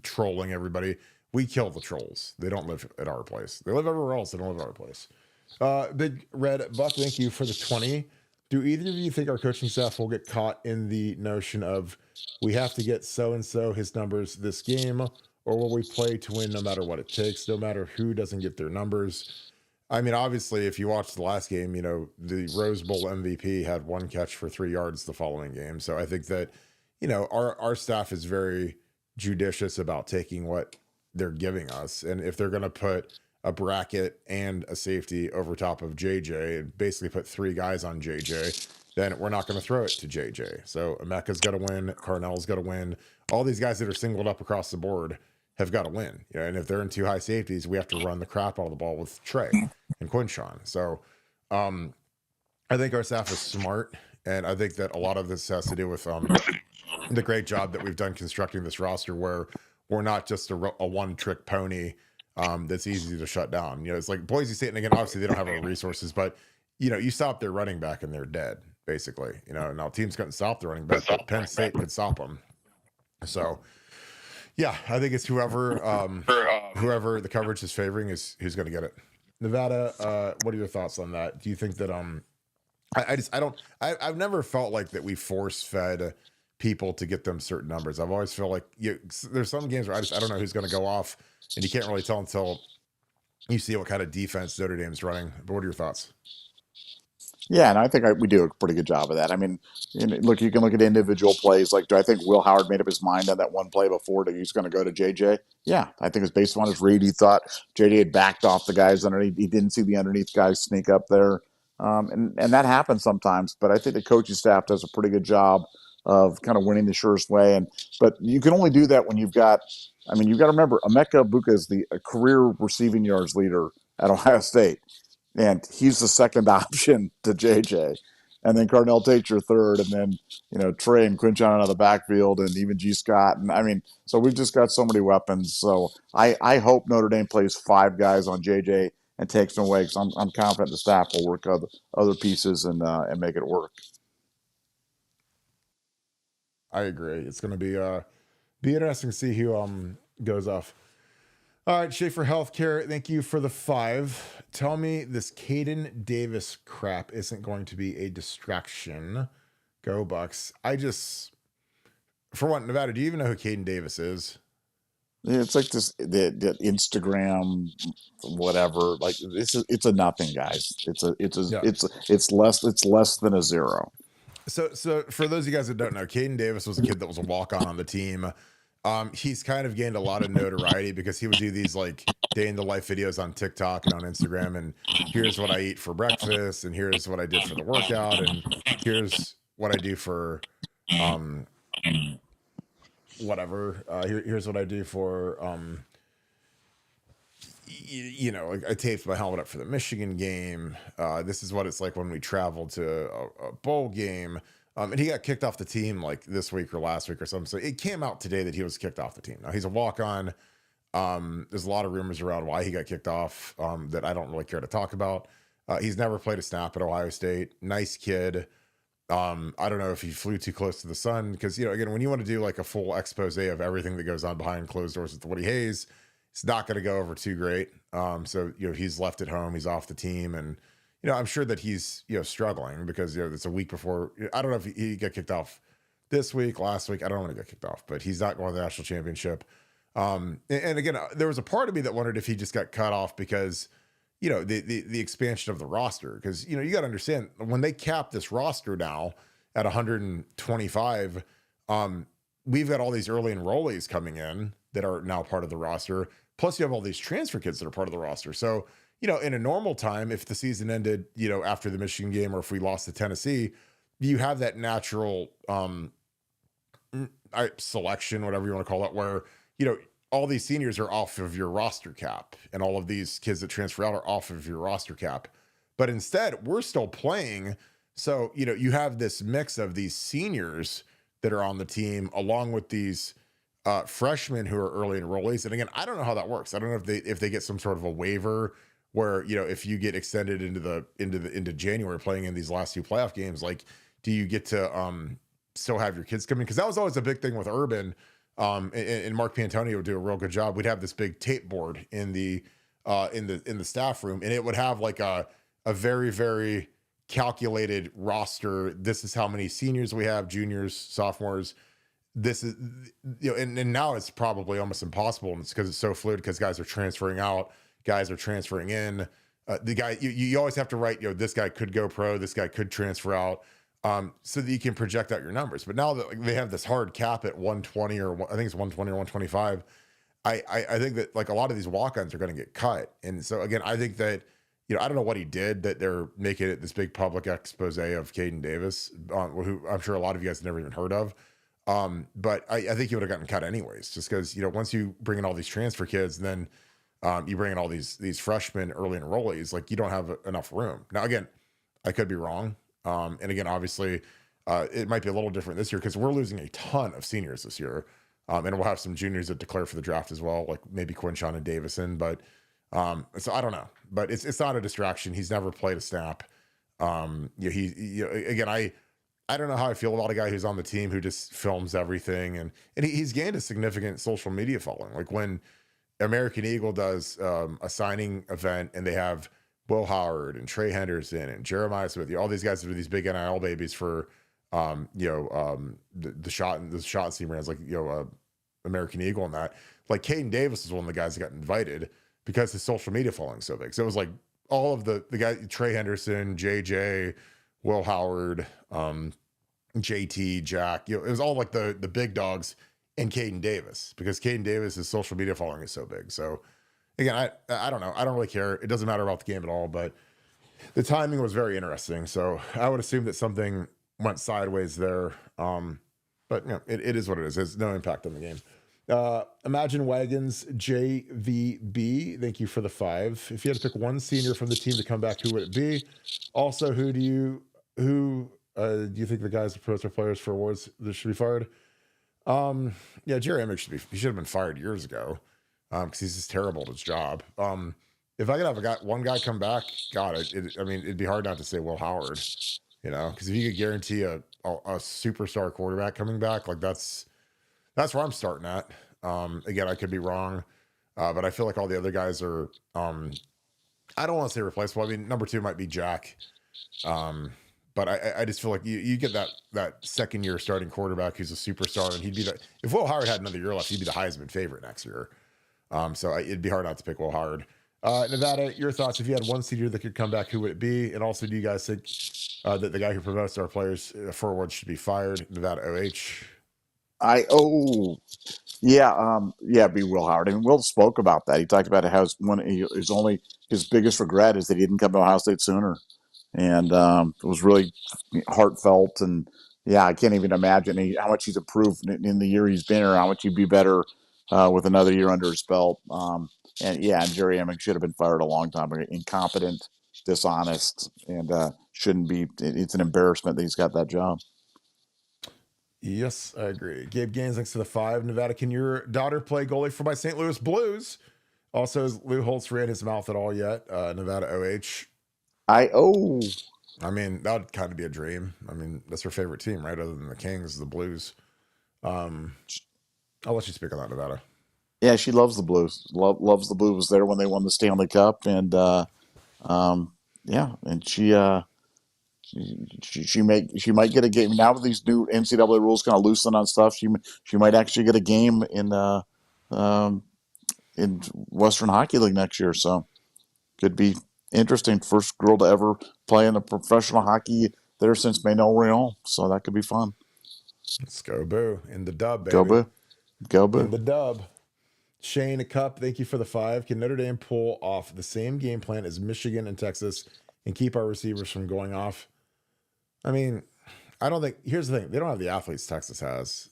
Speaker 1: trolling everybody. We kill the trolls. They don't live at our place. They live everywhere else. They don't live at our place. Big Red Buck, thank you for the 20. Do either of you think our coaching staff will get caught in the notion of we have to get so-and-so his numbers this game, or will we play to win no matter what it takes, no matter who doesn't get their numbers? I mean, obviously, if you watch the last game, the Rose Bowl MVP had one catch for 3 yards the following game. So I think that, our staff is very judicious about taking what they're giving us. And if they're going to put a bracket and a safety over top of JJ and basically put 3 guys on JJ, then we're not going to throw it to JJ. So Emeka's got to win. Carnell's got to win. All these guys that are singled up across the board, have got to win. And if they're in 2 high safeties, we have to run the crap out of the ball with Trey and Quinshawn. So I think our staff is smart, and I think that a lot of this has to do with the great job that we've done constructing this roster, where we're not just a one-trick pony that's easy to shut down. It's like Boise State, and again, obviously they don't have our resources, but you stop their running back and they're dead, basically. Now teams couldn't stop the running back, but Penn State could stop them. So yeah, I think it's whoever the coverage is favoring is who's going to get it. Nevada, what are your thoughts on that? Do you think that I've never felt like that we force fed people to get them certain numbers. I've always felt like there's some games where I don't know who's going to go off, and you can't really tell until you see what kind of defense Notre Dame's running. But what are your thoughts?
Speaker 3: Yeah, and I think we do a pretty good job of that. I mean, look, you can look at individual plays. Like, do I think Will Howard made up his mind on that one play before that he's going to go to JJ? Yeah, I think it's based on his read. He thought JJ had backed off the guys underneath. He didn't see the underneath guys sneak up there, and that happens sometimes. But I think the coaching staff does a pretty good job of kind of winning the surest way. But you can only do that when you've got. I mean, you've got to remember, Emeka Egbuka is the career receiving yards leader at Ohio State. And he's the second option to JJ. And then Cardinal Tate's your third. And then, Trey and Quinshawn out of the backfield, and even G. Scott. And I mean, so we've just got so many weapons. So I hope Notre Dame plays 5 guys on JJ and takes them away, because I'm confident the staff will work other pieces and make it work.
Speaker 1: I agree. It's going to be interesting to see who goes off. All right, Schaefer Healthcare, thank you for the 5. Tell me this Caden Davis crap isn't going to be a distraction. Go Bucks. For one, Nevada, do you even know who Caden Davis is?
Speaker 3: It's like this the Instagram whatever. Like it's a nothing, guys. It's less than a 0.
Speaker 1: So for those of you guys that don't know, Caden Davis was a kid that was a walk-on on the team. He's kind of gained a lot of notoriety because he would do these like day in the life videos on TikTok and on Instagram. And here's what I eat for breakfast, and here's what I did for the workout, and here's what I do for whatever. Here's what I do for I taped my helmet up for the Michigan game. This is what it's like when we travel to a bowl game. And he got kicked off the team like this week or last week or something. So it came out today that he was kicked off the team. Now he's a walk-on. There's a lot of rumors around why he got kicked off that I don't really care to talk about. He's never played a snap at Ohio State. Nice kid. I don't know if he flew too close to the sun, because, again, when you want to do like a full expose of everything that goes on behind closed doors with Woody Hayes, it's not going to go over too great. So he's left at home. He's off the team, and I'm sure that he's, struggling because, it's a week before. I don't know if he got kicked off this week, last week. I don't know when he got kicked off, but he's not going to the national championship. And again, there was a part of me that wondered if he just got cut off because, the expansion of the roster. Because, you got to understand, when they cap this roster now at 125, we've got all these early enrollees coming in that are now part of the roster. Plus, you have all these transfer kids that are part of the roster. So, in a normal time, if the season ended, after the Michigan game, or if we lost to Tennessee, you have that natural selection, whatever you want to call it, where, all these seniors are off of your roster cap, and all of these kids that transfer out are off of your roster cap. But instead, we're still playing. So, you have this mix of these seniors that are on the team, along with these freshmen who are early enrollees. And again, I don't know how that works. I don't know if they get some sort of a waiver where, if you get extended into January playing in these last 2 playoff games, like, do you get to still have your kids come in? Because that was always a big thing with Urban. And Mark Piantonio would do a real good job. We'd have this big tape board in the staff room, and it would have like a very, very calculated roster. This is how many seniors we have, juniors, sophomores. This is, and now it's probably almost impossible, and it's because it's so fluid, because guys are transferring out, guys are transferring in. The guy, you always have to write, this guy could go pro, this guy could transfer out, so that you can project out your numbers. But now that they have this hard cap at 120, or I think it's 120 or 125, I think that like a lot of these walk-ons are going to get cut. And so again, I think that, I don't know what he did that they're making it this big public expose of Caden Davis, who I'm sure a lot of you guys have never even heard of. But I think he would have gotten cut anyways, just because once you bring in all these transfer kids, and then you bring in all these freshmen early enrollees, like you don't have enough room. Now again, I could be wrong, and again, obviously, it might be a little different this year because we're losing a ton of seniors this year, and we'll have some juniors that declare for the draft as well, like maybe Quinshon and Davison. But so I don't know, but it's not a distraction. He's never played a snap. Again, I don't know how I feel about a guy who's on the team who just films everything, and he's gained a significant social media following. Like when American Eagle does a signing event and they have Will Howard and Trey Henderson and Jeremiah Smith, all these guys that are these big NIL babies for the shot team brands like American Eagle and that. Like Caden Davis is one of the guys that got invited because his social media following so big. So it was like all of the guys, Trey Henderson, JJ, Will Howard, JT, Jack. It was all like the big dogs and Caden Davis, because Caden Davis's social media following is so big. So again, I don't know. I don't really care. It doesn't matter about the game at all, but the timing was very interesting. So I would assume that something went sideways there. But it is what it is. There's no impact on the game. Imagine Wagons JVB. Thank you for the 5. If you had to pick one senior from the team to come back, who would it be? Also, who do you think the guys that propose for players for awards that should be fired? Jerry Emick should have been fired years ago, because he's just terrible at his job. If I could have one guy come back, God, it'd be hard not to say Will Howard, because if you could guarantee a superstar quarterback coming back, like that's where I'm starting at. Again, I could be wrong, but I feel like all the other guys are, I don't want to say replaceable. I mean, number 2 might be Jack. But I just feel like you get that second year starting quarterback who's a superstar, and if Will Howard had another year left, he'd be the Heisman favorite next year. So it'd be hard not to pick Will Howard. Nevada, your thoughts? If you had one senior that could come back, who would it be? And also, do you guys think that the guy who promotes our players for awards should be fired? Nevada OH.
Speaker 3: Be Will Howard. And Will spoke about that. He talked about how his biggest regret is that he didn't come to Ohio State sooner. And it was really heartfelt. And I can't even imagine how much he's improved in the year he's been here, how much he'd be better with another year under his belt. And Jerry Emick should have been fired a long time ago. Incompetent, dishonest, and shouldn't be. It's an embarrassment that he's got that job.
Speaker 1: Yes, I agree. Gabe Gaines, thanks to the 5. Nevada, can your daughter play goalie for my St. Louis Blues? Also, has Lou Holtz ran his mouth at all yet? Nevada OH.
Speaker 2: I
Speaker 1: mean, that would kind of be a dream. I mean, that's her favorite team, right? Other than the Kings, the Blues. I'll let you speak on that, Nevada.
Speaker 3: Yeah, she loves the Blues. Loves the Blues. Was there when they won the Stanley Cup, and and she might get a game now with these new NCAA rules kind of loosen on stuff. She might actually get a game in Western Hockey League next year. So could be interesting. First girl to ever play in a professional hockey there since Manuel Rayon. So that could be fun.
Speaker 1: Let's go Boo in the dub, baby.
Speaker 3: Go Boo
Speaker 1: in the dub. Shane Cup, thank you for the 5. Can Notre Dame pull off the same game plan as Michigan and Texas and keep our receivers from going off? I mean, I don't think. Here's the thing: they don't have the athletes Texas has.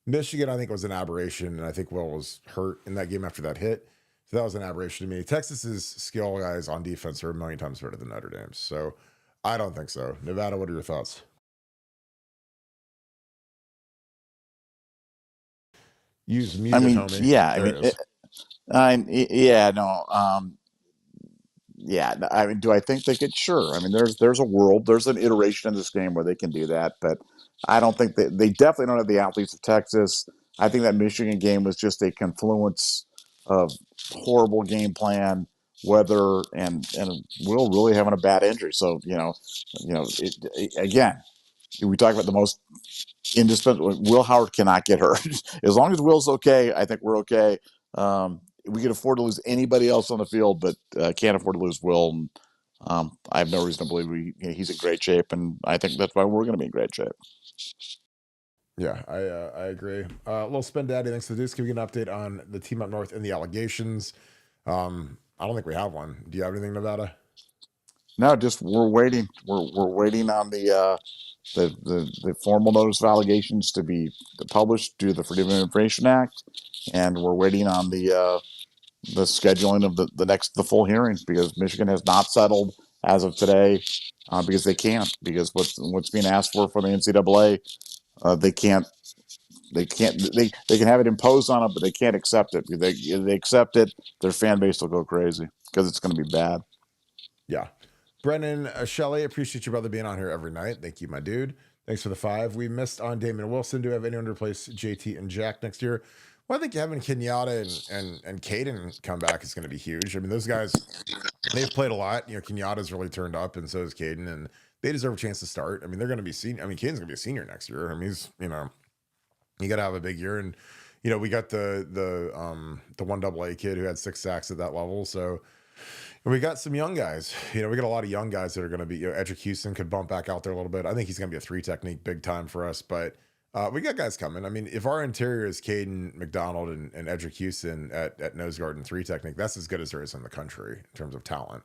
Speaker 1: Michigan, I think, was an aberration, and I think Will was hurt in that game after that hit. So that was an aberration to me. Texas's skill guys on defense are a million times better than Notre Dame's. So I don't think so. Nevada, what are your thoughts? Use music, homie.
Speaker 3: I mean, do I think they could? Sure. I mean, there's an iteration in this game where they can do that, but I don't think they definitely don't have the athletes of Texas. I think that Michigan game was just a confluence of horrible game plan, weather, and Will really having a bad injury. So again, we talk about the most indispensable. Will Howard cannot get hurt. As long as Will's okay, I think we're okay. We can afford to lose anybody else on the field, but can't afford to lose Will. And, I have no reason to believe he's in great shape, and I think that's why we're going to be in great shape.
Speaker 1: Yeah, I agree. Little Spin Daddy, thanks to Deuce. Can we get an update on the team up north and the allegations? I don't think we have one. Do you have anything, Nevada?
Speaker 3: No, just we're waiting. We're waiting on the the formal notice of allegations to be published due to the Freedom of Information Act, and we're waiting on the scheduling of the full hearings, because Michigan has not settled as of today, because they can't, because what's being asked for the NCAA, they can't. They can have it imposed on them, but they can't accept it. If they accept it, their fan base will go crazy because it's going to be bad.
Speaker 1: Yeah. Brennan Shelley, appreciate you, brother, being on here every night. Thank you, my dude. Thanks for the 5. We missed on Damon Wilson. Do we have anyone to replace JT and Jack next year? Well, I think having Kenyatta and Caden come back is going to be huge. I mean, those guys, they've played a lot. You know, Kenyatta's really turned up, and so is Caden, and they deserve a chance to start. I mean, they're going to be senior. I mean, Caden's going to be a senior next year. I mean, he's, you know, you got to have a big year. And, you know, we got the 1AA kid who had 6 sacks at that level. So we got some young guys. You know, we got a lot of young guys that are going to be, you know, Edric Houston could bump back out there a little bit. I think he's going to be a 3 technique big time for us. But we got guys coming. I mean, if our interior is Caden McDonald and Edric Houston at nose guard and 3 technique, that's as good as there is in the country in terms of talent.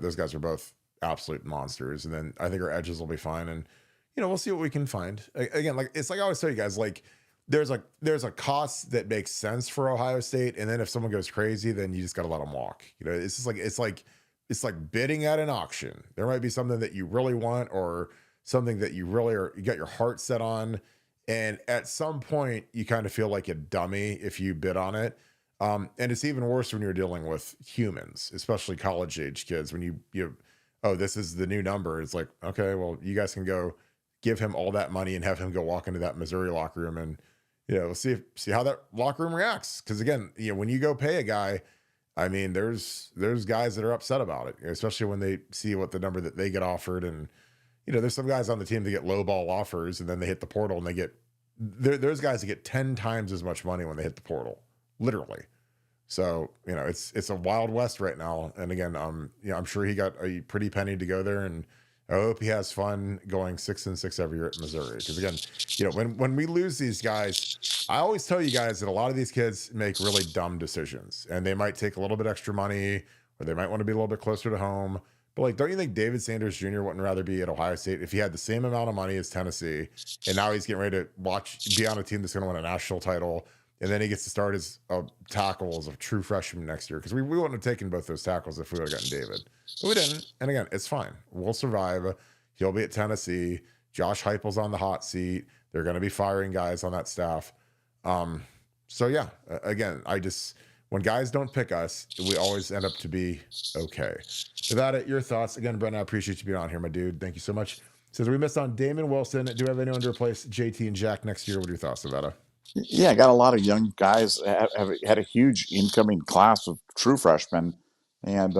Speaker 1: Those guys are both absolute monsters. And then I think our edges will be fine. And, you know, we'll see what we can find. Again, like it's like I always tell you guys, like there's a cost that makes sense for Ohio State, and then if someone goes crazy, then you just got to let them walk. You know, it's just it's like bidding at an auction. There might be something that you really want, or something that you got your heart set on, and at some point you kind of feel like a dummy if you bid on it. And it's even worse when you're dealing with humans, especially college age kids. When you oh, this is the new number. It's like, okay, well, you guys can go give him all that money and have him go walk into that Missouri locker room, and you know, see how that locker room reacts. Because again, you know, when you go pay a guy, I mean, there's guys that are upset about it, especially when they see what the number that they get offered. And you know, there's some guys on the team that get low ball offers, and then they hit the portal and they get there's guys that get 10 times as much money when they hit the portal, literally. So you know, it's a wild west right now. And again, you know, I'm sure he got a pretty penny to go there, and I hope he has fun going 6-6 every year at Missouri. Because again, you know, when we lose these guys, I always tell you guys that a lot of these kids make really dumb decisions, and they might take a little bit extra money, or they might want to be a little bit closer to home. But like, don't you think David Sanders Jr. wouldn't rather be at Ohio State if he had the same amount of money as Tennessee, and now he's getting ready to be on a team that's going to win a national title, and then he gets to start as a tackle as a true freshman next year? Because we wouldn't have taken both those tackles if we would have gotten David. But we didn't. And again, it's fine. We'll survive. He'll be at Tennessee. Josh Heupel's on the hot seat. They're going to be firing guys on that staff. So yeah, again, when guys don't pick us, we always end up to be okay. Without it, your thoughts. Again, Brennan, I appreciate you being on here, my dude. Thank you so much. Says we missed on Damon Wilson. Do we have anyone to replace JT and Jack next year? What are your thoughts, Nevada?
Speaker 3: Yeah, I got a lot of young guys. Have had a huge incoming class of true freshmen, and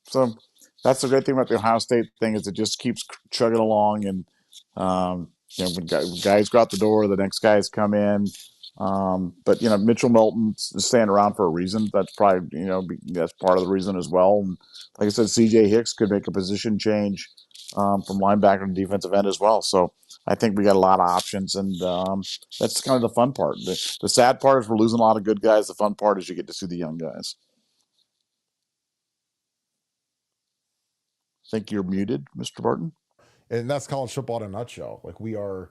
Speaker 3: so that's the great thing about the Ohio State thing, is it just keeps chugging along. And you know, when guys go out the door, the next guys come in. But you know, Mitchell Milton's staying around for a reason. That's probably, you know, that's part of the reason as well. And like I said, CJ Hicks could make a position change from linebacker to defensive end as well. So I think we got a lot of options, and that's kind of the fun part. The sad part is we're losing a lot of good guys. The fun part is you get to see the young guys. I think you're muted, Mr. Barton.
Speaker 1: And that's college football in a nutshell. Like we are,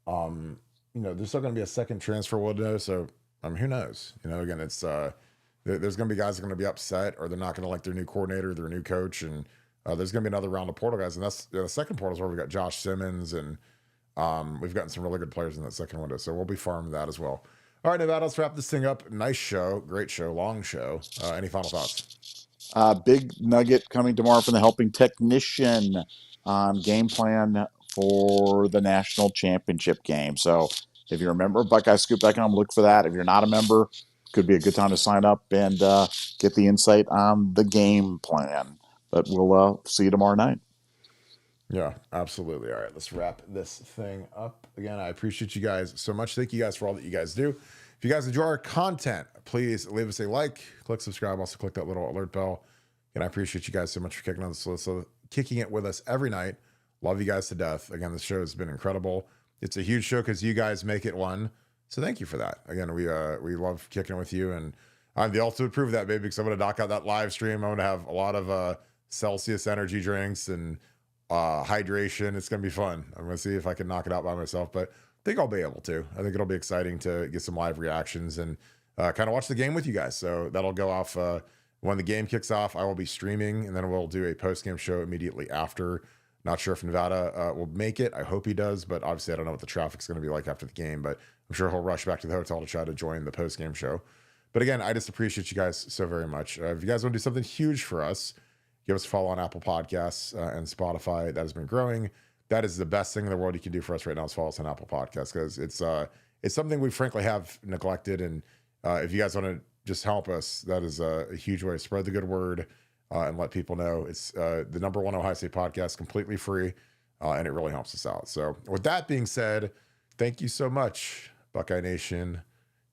Speaker 1: you know, there's still going to be a second transfer window. So, who knows? You know, again, it's there's going to be guys that are going to be upset, or they're not going to like their new coordinator, their new coach, and there's going to be another round of portal guys. And that's the second portal is where we got Josh Simmons, and we've gotten some really good players in that second window. So we'll be farming that as well. All right, Nevada, let's wrap this thing up. Nice show, great show, long show. Any final thoughts?
Speaker 3: Big nugget coming tomorrow from the helping technician on game plan for the national championship game. So if you're a member of BuckeyeScoop.com, look for that. If you're not a member, could be a good time to sign up and get the insight on the game plan. But we'll see you tomorrow night.
Speaker 1: Yeah, absolutely. All right, let's wrap this thing up. Again, I appreciate you guys so much. Thank you guys for all that you guys do. If you guys enjoy our content, please leave us a like, click subscribe, also click that little alert bell. And I appreciate you guys so much for kicking it with us every night. Love you guys to death. Again, this show has been incredible. It's a huge show because you guys make it one. So thank you for that. Again, we love kicking it with you, and I'm the ultimate proof of that, baby, because I'm going to knock out that live stream. I'm going to have a lot of Celsius energy drinks and hydration. It's going to be fun. I'm going to see if I can knock it out by myself, but I think I'll be able to. I think it'll be exciting to get some live reactions and kind of watch the game with you guys. So that'll go off when the game kicks off. I will be streaming, and then we'll do a post-game show immediately after. Not sure if Nevada will make it. I hope he does, but obviously I don't know what the traffic's going to be like after the game, but I'm sure he'll rush back to the hotel to try to join the post-game show. But again, I just appreciate you guys so very much. If you guys want to do something huge for us, give us a follow on Apple Podcasts and Spotify. That has been growing. That is the best thing in the world you can do for us right now is follow us on Apple Podcasts, because it's something we frankly have neglected. And if you guys want to just help us, that is a huge way to spread the good word and let people know. It's the #1 Ohio State podcast, completely free, and it really helps us out. So with that being said, thank you so much, Buckeye Nation.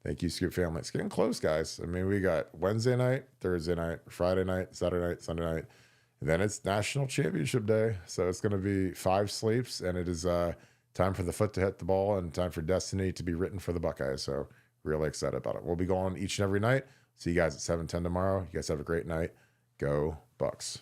Speaker 1: Thank you, Scoop family. It's getting close, guys. I mean, we got Wednesday night, Thursday night, Friday night, Saturday night, Sunday night, and then it's National Championship Day. So it's going to be 5 sleeps, and it is time for the foot to hit the ball and time for destiny to be written for the Buckeyes. So really excited about it. We'll be going each and every night. See you guys at 7:10 tomorrow. You guys have a great night. Go Bucks.